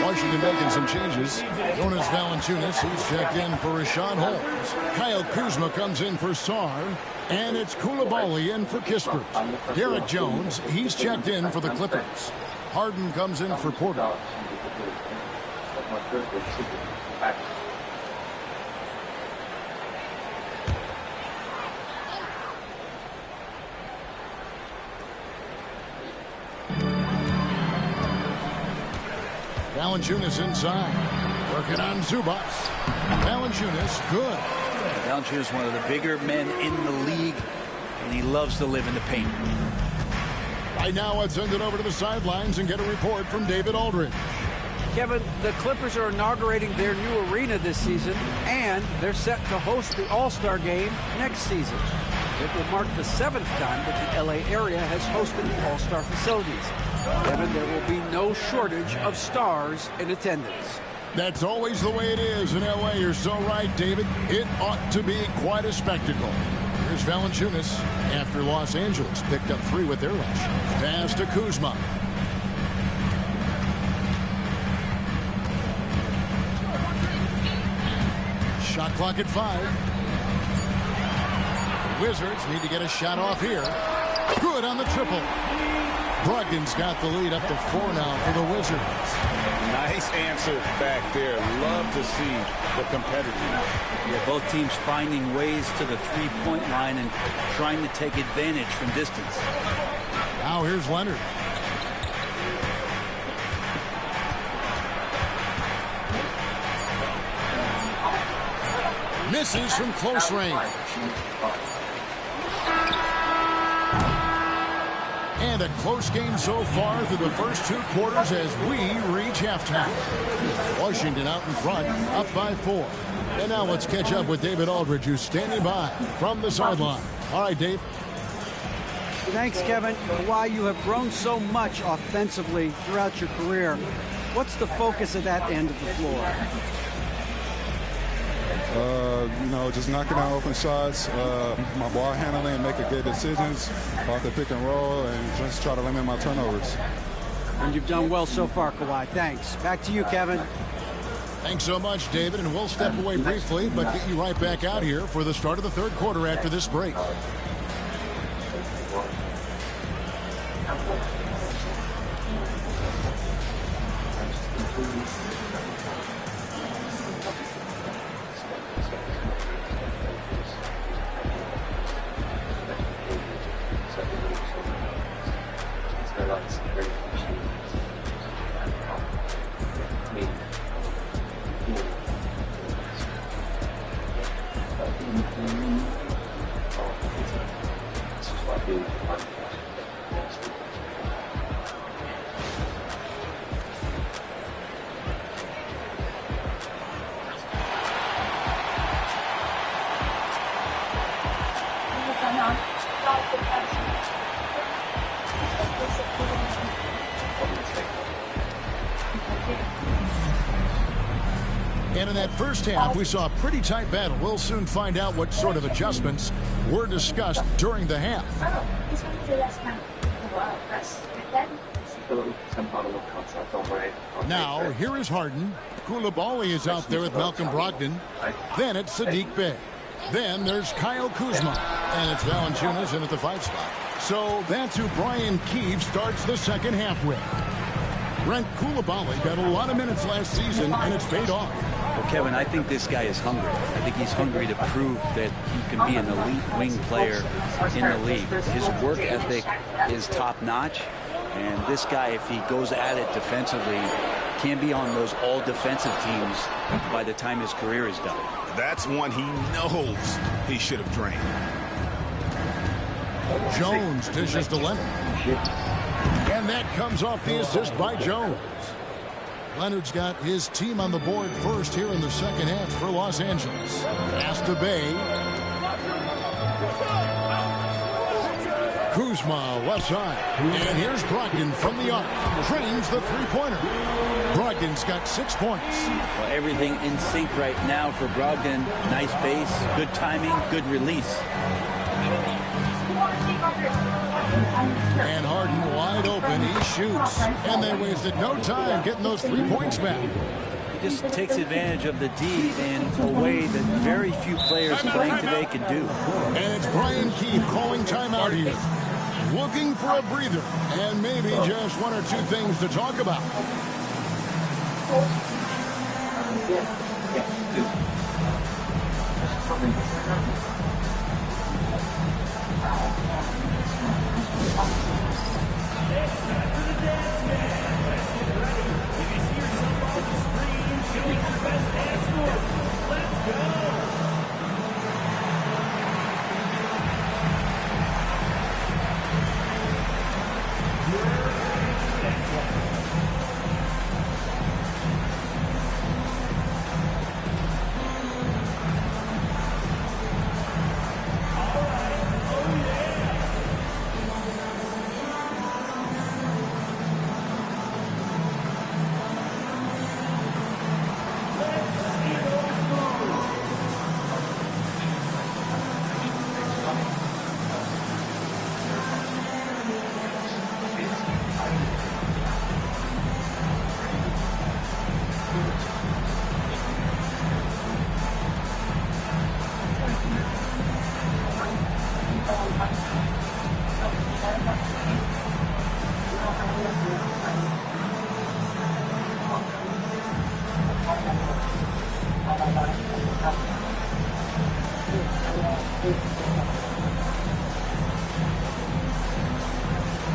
Washington making some changes. Jonas Valanciunas, he's checked in for Rashawn Holmes. Kyle Kuzma comes in for Sarr. And it's Koulibaly in for Kispert. Derek Jones, he's checked in for the Clippers. Harden comes in for Porter. Valanciunas inside. Working on Zubac. Valanciunas, good. Valanciunas is one of the bigger men in the league, and he loves to live in the paint. Right now, let's send it over to the sidelines and get a report from David Aldridge. Kevin, the Clippers are inaugurating their new arena this season, and they're set to host the All-Star Game next season. It will mark the 7th time that the LA area has hosted the All-Star facilities. Kevin, there will be no shortage of stars in attendance. That's always the way it is in LA. You're so right, David. It ought to be quite a spectacle. Here's Valanciunas after Los Angeles picked up 3 with their rush. Pass to Kuzma. Shot clock at 5. The Wizards need to get a shot off here. Good on the triple. Brogdon's got the lead up to 4 now for the Wizards. Nice answer back there. Love to see the competitors. Yeah, both teams finding ways to the three-point line and trying to take advantage from distance. Now here's Leonard. Misses from close range. And a close game so far through the first 2 quarters as we reach halftime. Washington out in front, up by 4. And now let's catch up with David Aldridge, who's standing by from the sideline. All right, Dave. Thanks, Kevin. Kawhi, you have grown so much offensively throughout your career. What's the focus of that end of the floor? Just knocking down open shots, my ball handling, making good decisions off the pick and roll, and just try to limit my turnovers. And you've done well so far, Kawhi. Thanks. Back to you, Kevin. Thanks so much, David, and we'll step away briefly, but get you right back out here for the start of the 3rd quarter after this break. And in that first half, we saw a pretty tight battle. We'll soon find out what sort of adjustments were discussed during the half. Now, here is Harden. Koulibaly is out there with Malcolm Brogdon. Then it's Sadiq Bey. Then there's Kyle Kuzma. And it's Valanciunas in at the 5 spot. So that's who Brian Keefe starts the second half with. Brent Koulibaly got a lot of minutes last season, and it's paid off. Well, Kevin, I think this guy is hungry. I think he's hungry to prove that he can be an elite wing player in the league. His work ethic is top-notch, and this guy, if he goes at it defensively, can be on those all-defensive teams by the time his career is done. That's one he knows he should have drained. Jones dishes to Leonard. And that comes off the assist by Jones. Leonard's got his team on the board first here in the second half for Los Angeles. Pass to Bey. Kuzma left side. And here's Brogdon from the arc. Trains the three-pointer. Brogdon's got 6 points. Well, everything in sync right now for Brogdon. Nice base, good timing, good release. And Harden wide open. He shoots. And they wasted no time getting those 3 points back. He just takes advantage of the D in a way that very few players playing today can do. And it's Brian Keefe calling timeout here. Looking for a breather. And maybe just 1 or 2 things to talk about.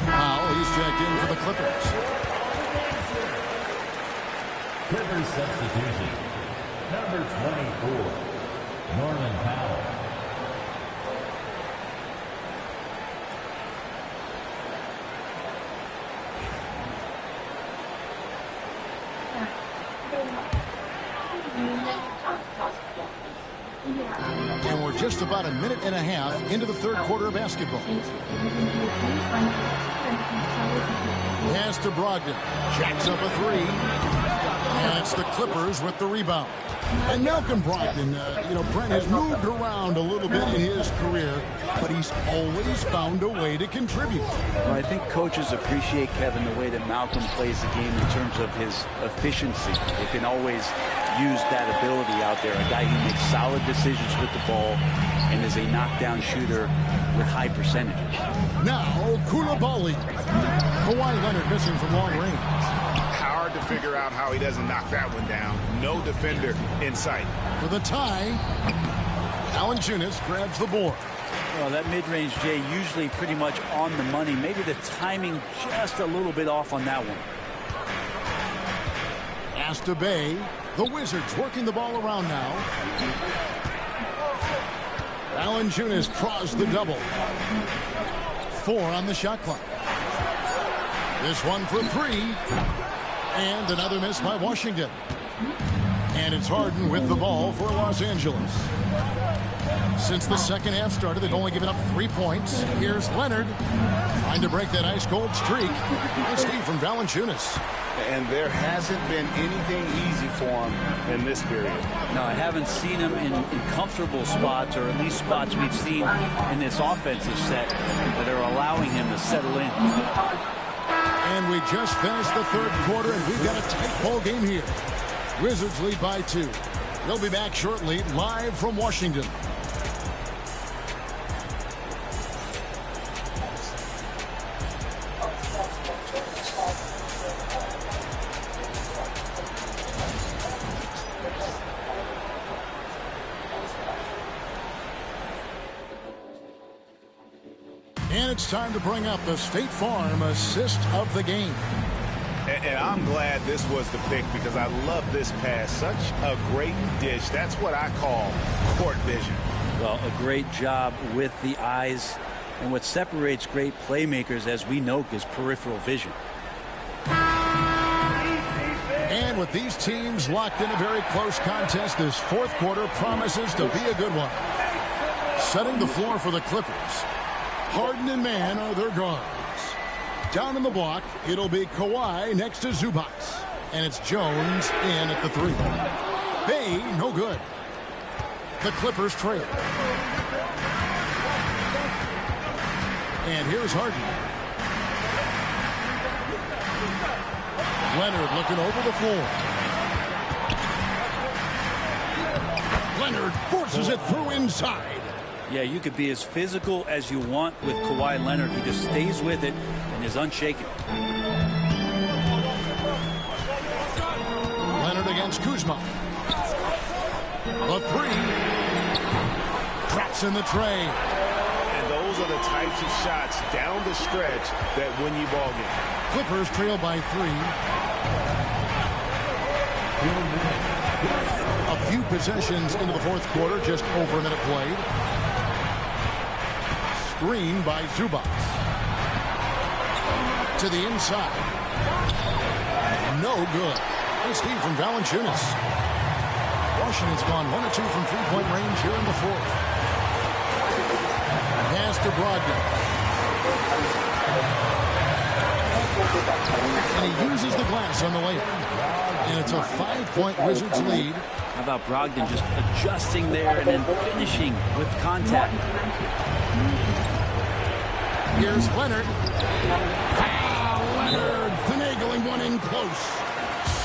Powell, he's checked in for the Clippers. Clippers substitution. Number 24, Norman Powell. And we're just about a minute and a half into the third quarter of basketball. Pass to Brogdon. Jacks up a 3. And it's the Clippers with the rebound. And Malcolm Brogdon, Brent has moved around a little bit in his career, but he's always found a way to contribute. Well, I think coaches appreciate, Kevin, the way that Malcolm plays the game in terms of his efficiency. They can always use that ability out there. A guy who makes solid decisions with the ball and is a knockdown shooter with high percentages. Now, Koulibaly. Kawhi Leonard missing from long range. Hard to figure out how he doesn't knock that one down. No defender in sight. For the tie, Valanciunas grabs the board. Well, that mid-range, Jay, usually pretty much on the money. Maybe the timing just a little bit off on that one. Pass to Bey. The Wizards working the ball around now. Valanciunas draws the double. 4 on the shot clock. This one for 3. And another miss by Washington. And it's Harden with the ball for Los Angeles. Since the second half started, they've only given up 3 points. Here's Leonard trying to break that ice-cold streak. Nice Steve from Valanciunas. And there hasn't been anything easy for him in this period. No, I haven't seen him in comfortable spots, or at least spots we've seen in this offensive set that are allowing him to settle in. And we just finished the third quarter, and we've got a tight ball game here. Wizards lead by 2. They'll be back shortly, live from Washington. And it's time to bring up the State Farm assist of the game. And I'm glad this was the pick because I love this pass. Such a great dish. That's what I call court vision. Well, a great job with the eyes. And what separates great playmakers, as we know, is peripheral vision. And with these teams locked in a very close contest, this fourth quarter promises to be a good one. Setting the floor for the Clippers. Harden and Mann are their guards. Down in the block, it'll be Kawhi next to Zubac. And it's Jones in at the 3. Bay, no good. The Clippers trail. And here's Harden. Leonard looking over the floor. Leonard forces it through inside. Yeah, you could be as physical as you want with Kawhi Leonard. He just stays with it and is unshaken. Leonard against Kuzma. The 3. Drops in the tray. And those are the types of shots down the stretch that win you ball game. Clippers trail by 3. A few possessions into the fourth quarter, just over a minute played. Screen by Zubac. To the inside. No good. And Steve from Valanciunas. Washington's gone 1 of 2 from three-point range here in the fourth. Pass to Brogdon. And he uses the glass on the layup. And it's a 5-point Wizards lead. How about Brogdon just adjusting there and then finishing with contact? Here's Leonard. Leonard finagling one in close.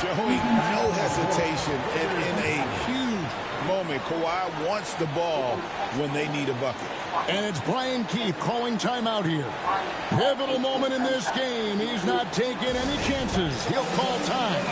Showing no hesitation and in a huge moment. Kawhi wants the ball when they need a bucket. And it's Brian Keefe calling timeout here. Pivotal moment in this game. He's not taking any chances. He'll call time.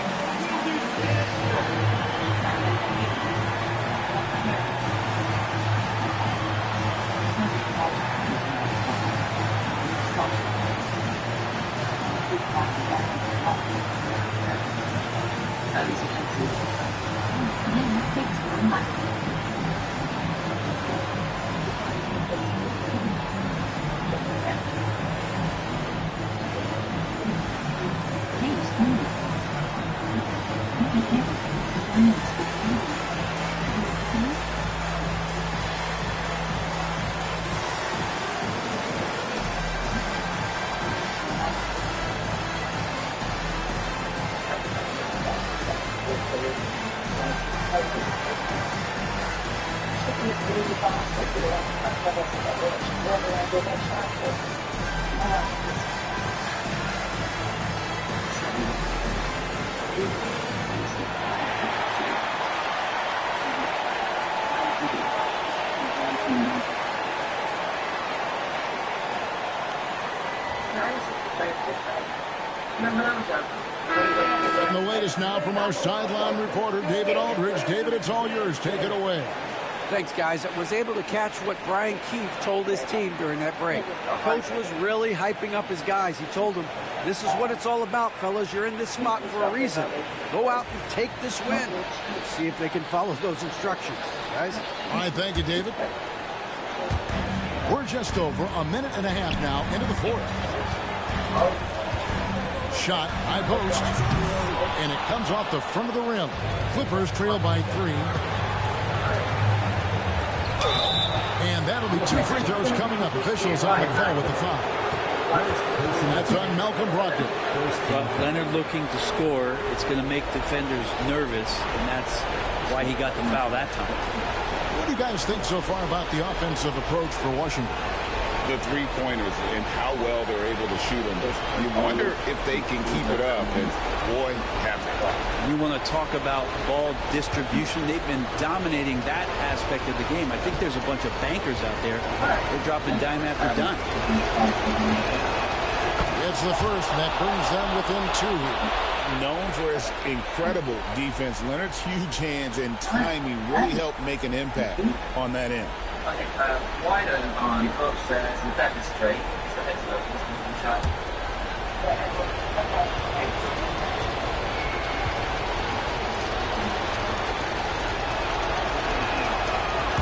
And the latest now from our sideline reporter, David Aldridge. David, it's all yours. Take it away. Thanks, guys. I was able to catch what Brian Keefe told his team during that break. Coach was really hyping up his guys. He told them, this is what it's all about, fellas. You're in this spot for a reason. Go out and take this win. See if they can follow those instructions, guys. All right, thank you, David. We're just over a minute and a half now into the fourth. Shot, high post, and it comes off the front of the rim. Clippers trail by 3. And that'll be 2 free throws coming up. Officials on the call with the foul. That's on Malcolm Brogdon. Well, Leonard looking to score. It's going to make defenders nervous, and that's why he got the foul that time. What do you guys think so far about the offensive approach for Washington? The three-pointers and how well they're able to shoot them. You wonder if they can keep it up, and boy, have they. You want to talk about ball distribution. They've been dominating that aspect of the game. I think there's a bunch of bankers out there. They're dropping dime after dime. It's the first, and that brings them within 2. Known for his incredible defense, Leonard's huge hands and timing really helped make an impact on that end. Wide on upstairs and back the street. So it's a shot.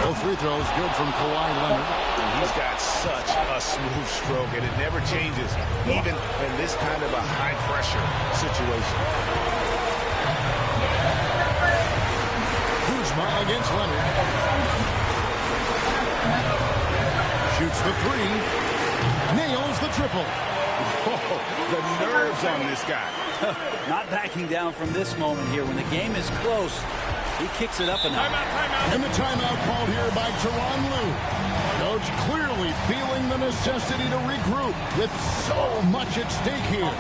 Both free throws good from Kawhi Leonard. He's got such a smooth stroke, and it never changes, even in this kind of a high-pressure situation. Kuzma against Leonard. Shoots the 3. Nails the triple. Oh, the nerves on this guy. Not backing down from this moment here. When the game is close, he kicks it up a notch. And the timeout called here by Tyronn Lue. Coach clearly feeling the necessity to regroup with so much at stake here.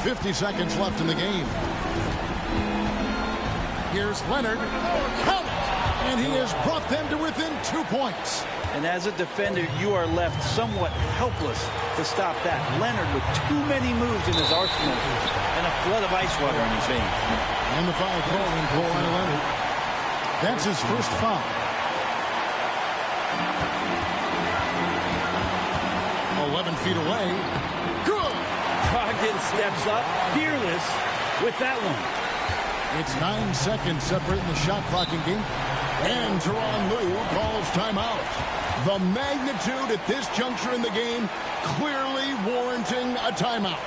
50 seconds left in the game. Here's Leonard. Count it! And he has brought them to within 2 points. And as a defender, you are left somewhat helpless to stop that. Leonard with too many moves in his arsenal and a flood of ice water in his veins. And the foul call in Kawhi Leonard. That's his first foul. 11 feet away. Good! Brogdon steps up, fearless with that one. It's 9 seconds separating the shot clock in game. And Tyronn Lue calls timeout. The magnitude at this juncture in the game clearly warranting a timeout.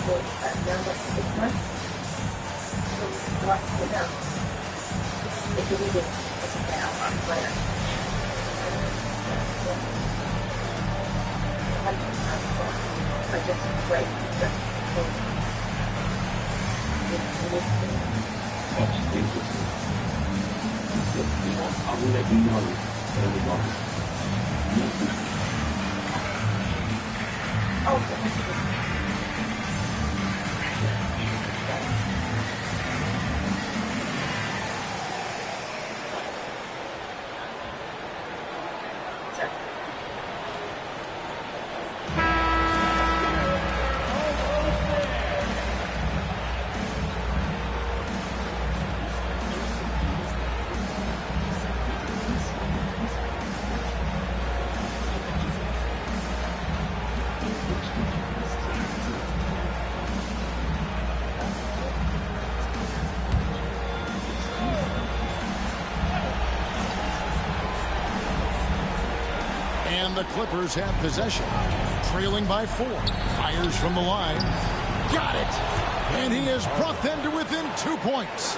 I will let you know early on. And the Clippers have possession. Trailing by 4. Fires from the line. Got it. And he has brought them to within 2 points.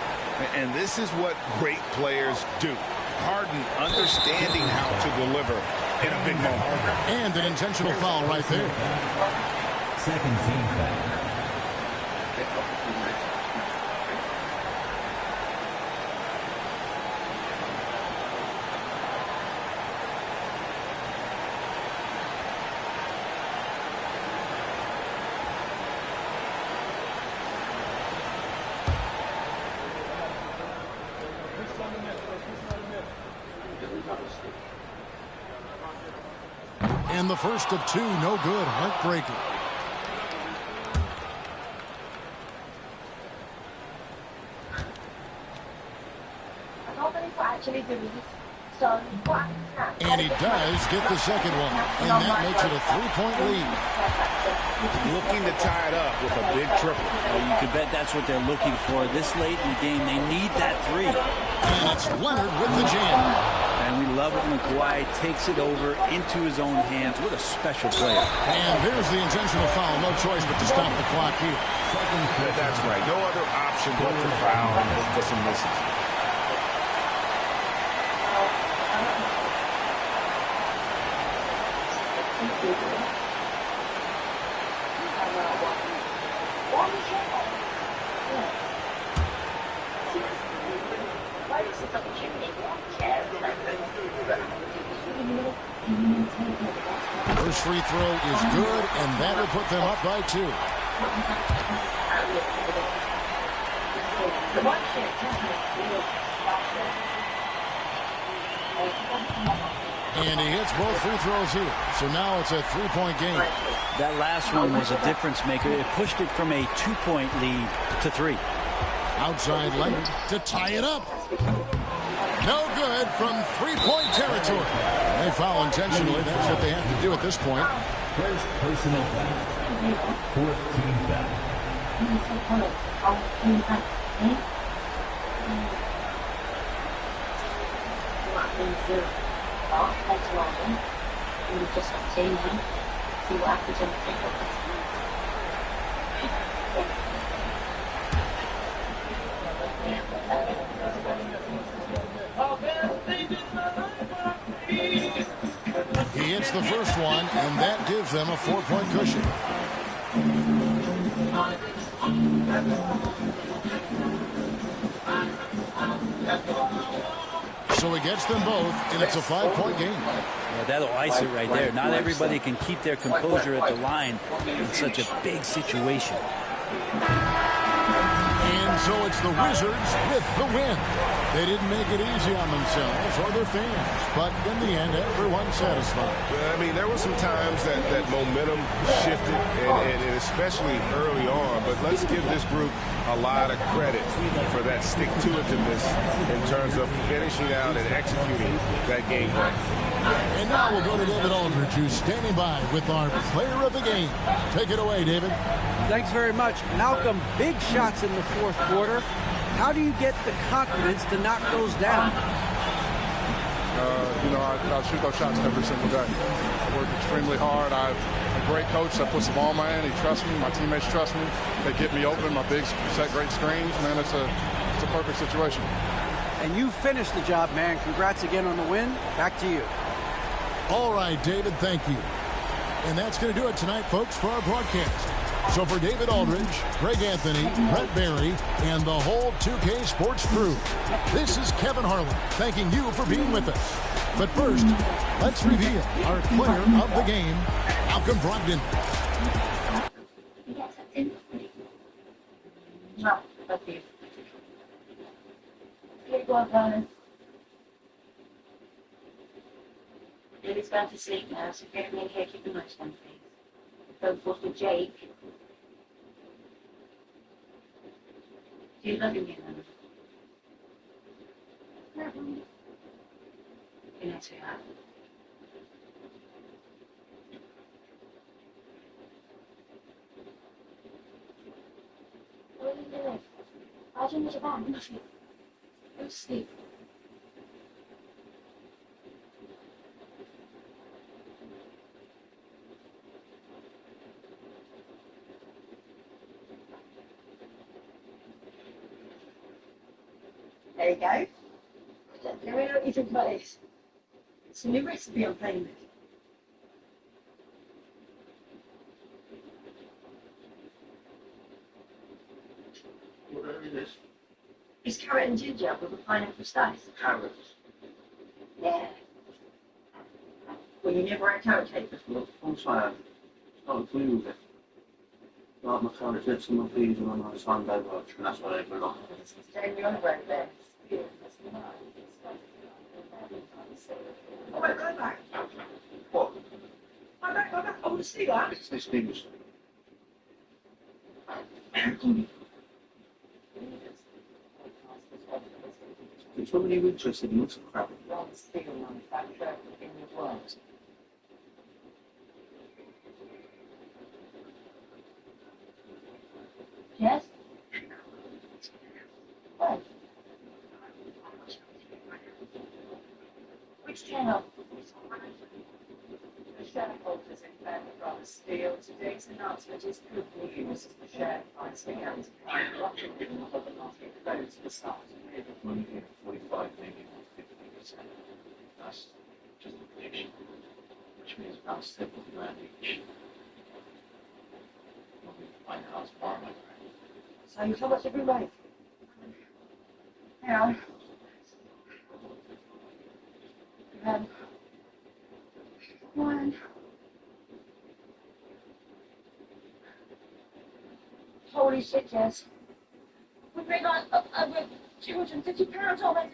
And this is what great players do. Harden understanding how to deliver in a big moment. And an intentional foul right there. Second team foul. And the first of 2, no good. Heartbreaker. And he does get the second one. And that makes it a 3-point lead. Looking to tie it up with a big triple. Well, you can bet that's what they're looking for. This late in the game, they need that 3. And it's Leonard with the jam. And we love it when Kawhi takes it over into his own hands. What a special player. And there's the intentional foul. No choice but to stop the clock here. That's right. No other option but to foul and look for some misses. First free throw is good, and that will put them up by 2. And he hits both free throws here. So now it's a 3-point game. That last one was a difference maker. It pushed it from a 2-point lead to 3. Outside Leonard to tie it up. No good from 3-point territory. They foul intentionally. That's what they have to do at this point. First personal foul. Fourth team foul. He hits the first one, and that gives them a 4-point cushion. So he gets them both, and it's a 5-point game. Yeah, that'll ice it right there. Not everybody can keep their composure at the line in such a big situation. And so it's the Wizards with the win. They didn't make it easy on themselves or their fans, but in the end, everyone's satisfied. I mean, there were some times that momentum shifted, and especially early on, but let's give this group a lot of credit for that stick-to-itiveness in terms of finishing out and executing that game plan. And now we'll go to David Aldridge, who's standing by with our player of the game. Take it away, David. Thanks very much. Malcolm, big shots in the fourth quarter. How do you get the confidence to knock those down? I shoot those shots every single day. I work extremely hard. I great coach that puts the ball in my hand. He trusts me. My teammates trust me. They get me open. My bigs set great screens. Man, it's a perfect situation. And you finished the job, man. Congrats again on the win. Back to you. All right, David, thank you. And that's going to do it tonight, folks, for our broadcast. So for David Aldridge, Greg Anthony, Brent Barry, and the whole 2K Sports crew, this is Kevin Harlan thanking you for being with us. But first, let's reveal our player of the game, Malcolm Brogdon. No, that's you. Here you go, Brian. Lily's gone to sleep now, so get me in here, keep the noise down, please. Don't force to Jake. Do you love me, then? You know, sweetheart. What are you doing? Why do you need your bag? Nothing. Go to sleep. There you go. Let me know what you think about this. It's a new recipe I'm playing with. What is this? It's carrot and ginger with a pineapple slice. Carrots? Yeah. Well, you never had carrot cake before? Of course I have. It's not a clue with it. Like my carrots, had some of these and on a Sunday watch, and that's what they put on. It's Jamie on about there. Oh, wait, go back. What? Go back. I want to see that. It's this news. It's when you're interested in lots of crap. Steel manufacturer in the world. Yes? What? Which channel? The shareholders in Benford Steel. Today's announcement is good news as the share price began to climb rapidly above the market close for the start of the Money here, 45 million or 50%. That's just a prediction, which means about 70 grand each. We'll be buying a house tomorrow, my friend. So how much every week? Yeah. One. Holy shit, Jess. We made like over £250 on it.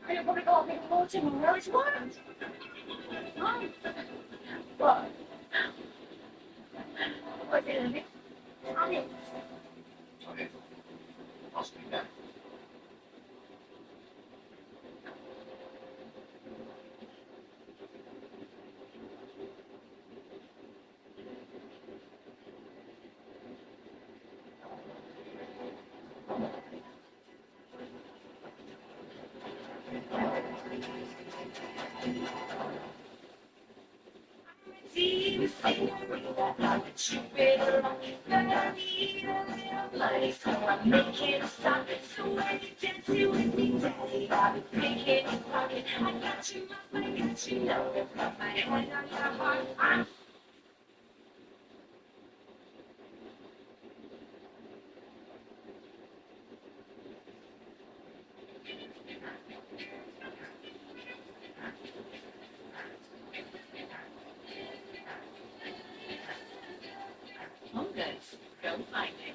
And you're probably got even more tomorrow. It's what? What? What's it in it? On it. Okay. I'll speak that. Don't find it.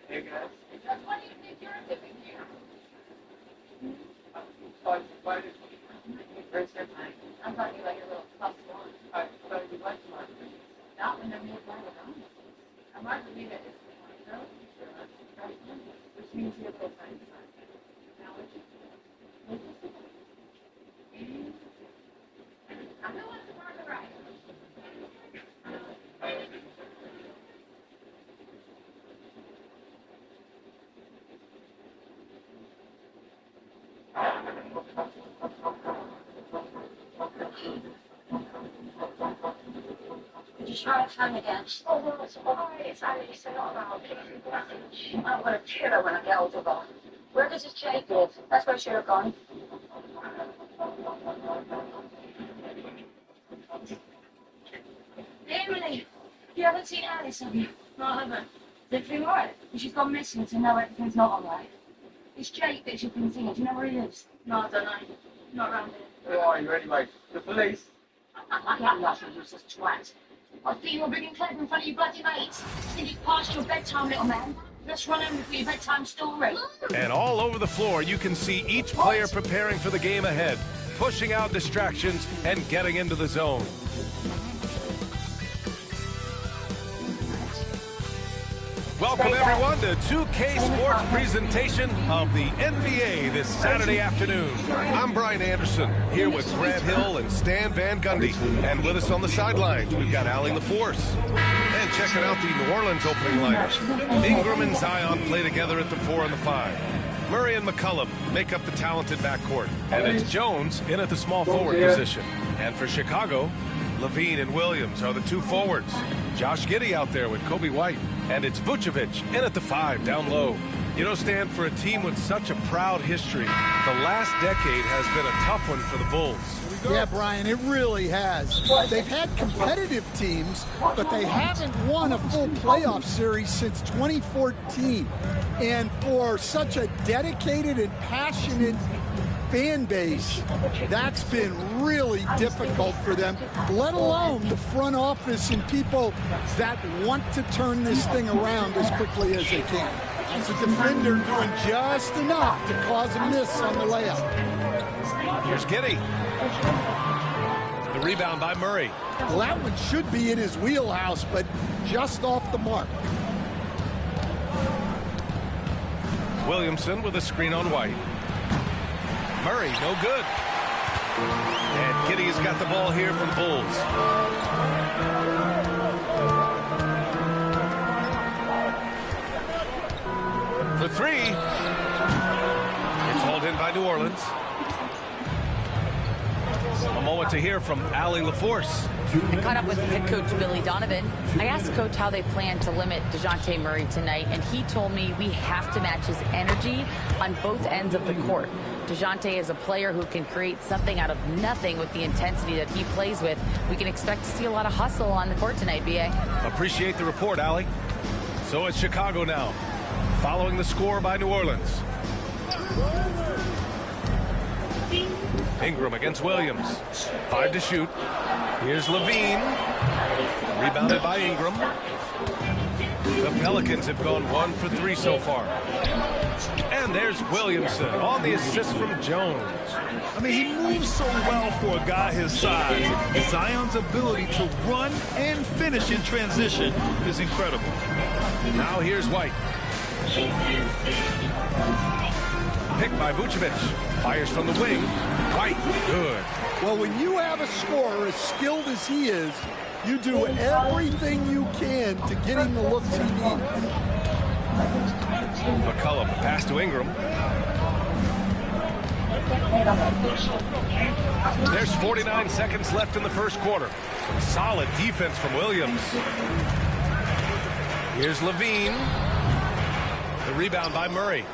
Hey guys. What do you think you're doing here? I thought you like a little plus one. I thought you liked mine. Not when I'm here playing with them. I might believe it is the one, though. Which means you're a little friend. Now, what you I know what's the part of right. just try to hang again. Oh, no, it's alright. It's not around. I'm going to kill her when I get older, though. Where does this Jake live? That's where I should have gone. Emily, you haven't seen Alice, have you? No, I haven't. Is everything alright? She's gone missing, so now everything's not alright. It's Jake that you've been seeing. Do you know where he lives? No, I don't know. Not around here. Who are you anyway? The police? Get lost, you useless twat. I think you were bringing clever in front of your bloody mates. Think you've passed your bedtime, little man. Let's run over for your bedtime story. And all over the floor, you can see each player preparing for the game ahead, pushing out distractions and getting into the zone. Welcome everyone to 2K Sports presentation of the NBA this Saturday afternoon. I'm Brian Anderson, here with Grant Hill and Stan Van Gundy. And with us on the sidelines, we've got Allie LaForce. And checking out the New Orleans opening lineup. Ingram and Zion play together at the 4 and the 5. Murray and McCollum make up the talented backcourt. And it's Jones in at the small forward position. And for Chicago, Levine and Williams are the 2 forwards. Josh Giddey out there with Kobe White. And it's Vucevic in at the 5 down low. You know, Stan, for a team with such a proud history, the last decade has been a tough one for the Bulls. Yeah, Brian, it really has. They've had competitive teams, but they haven't won a full playoff series since 2014. And for such a dedicated and passionate fan base, that's been really difficult for them, let alone the front office and people that want to turn this thing around as quickly as they can. As a defender, doing just enough to cause a miss on the layup. Here's Giddey. The rebound by Murray. Well, that one should be in his wheelhouse, but just off the mark. Williamson with a screen on White. Murray, no good. And Giddey's got the ball here for the Bulls. For 3. It's hauled in by New Orleans. A moment to hear from Allie LaForce. I caught up with head coach Billy Donovan. I asked Coach how they plan to limit DeJounte Murray tonight, and he told me we have to match his energy on both ends of the court. DeJounte is a player who can create something out of nothing with the intensity that he plays with. We can expect to see a lot of hustle on the court tonight, B.A. Appreciate the report, Allie. So it's Chicago now, following the score by New Orleans. Ingram against Williams. 5 to shoot. Here's Levine. Rebounded by Ingram. The Pelicans have gone 1 for 3 so far. And there's Williamson on the assist from Jones. I mean, he moves so well for a guy his size. Zion's ability to run and finish in transition is incredible. Now here's White. Picked by Vucevic. Fires from the wing. White, good. Well, when you have a scorer as skilled as he is, you do everything you can to get him the looks he needs. McCollum, pass to Ingram. There's 49 seconds left in the first quarter. Some solid defense from Williams. Here's Levine. The rebound by Murray.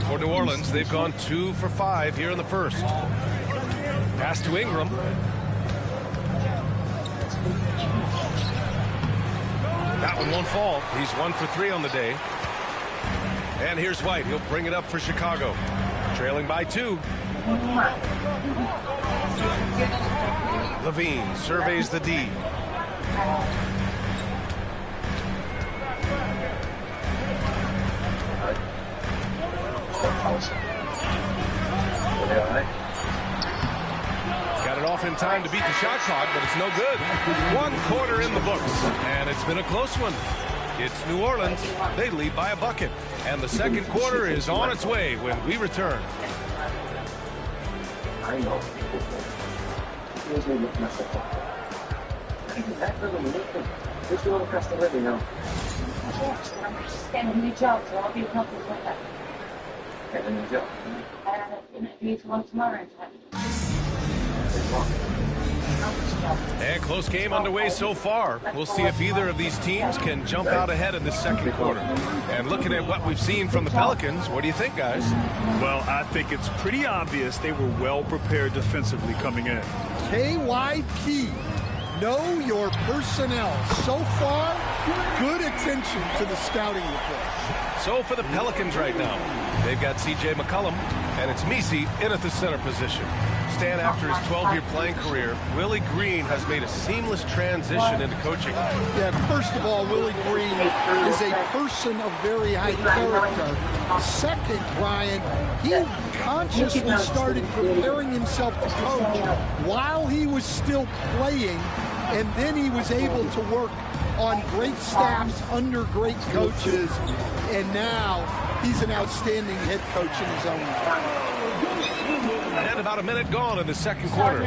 For New Orleans, they've gone 2 for 5 here in the first. Pass to Ingram. That one won't fall. He's 1 for 3 on the day. And here's White. He'll bring it up for Chicago. Trailing by 2. Levine surveys the D. Got it off in time to beat the shot clock, but it's no good. 1 quarter in the books, and it's been a close one. It's New Orleans. They lead by a bucket, and the second quarter is on its way when we return. I know. Who's doing across the river now? I'm just getting a new job, so I'll be a couple of that. Get a new job? Interview for one tomorrow, in fact. And close game underway so far. We'll see if either of these teams can jump out ahead in the second quarter. And looking at what we've seen from the Pelicans, what do you think, guys? Well, I think it's pretty obvious they were well prepared defensively coming in. KYP, know your personnel. So far, good attention to the scouting report. So for the Pelicans right now, they've got C.J. McCollum, and it's Messi in at the center position. Stan, after his 12-year playing career, Willie Green has made a seamless transition into coaching. Yeah, first of all, Willie Green is a person of very high character. Second, Brian, he consciously started preparing himself to coach while he was still playing, and then he was able to work on great staffs under great coaches, and now he's an outstanding head coach in his own right. And about a minute gone in the second quarter.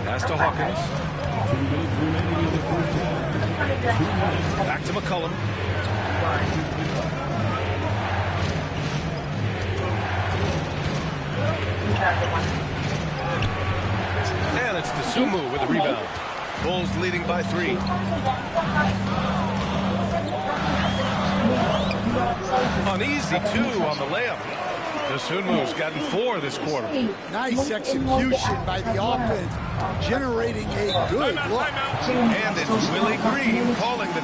Pass to Hawkins. Back to McCollum. And it's Dosunmu with the rebound. Bulls leading by 3. Uneasy 2 on the layup. Dosunmu's gotten 4 this quarter. Nice execution by the offense, generating a good look. And it's Willie Green calling the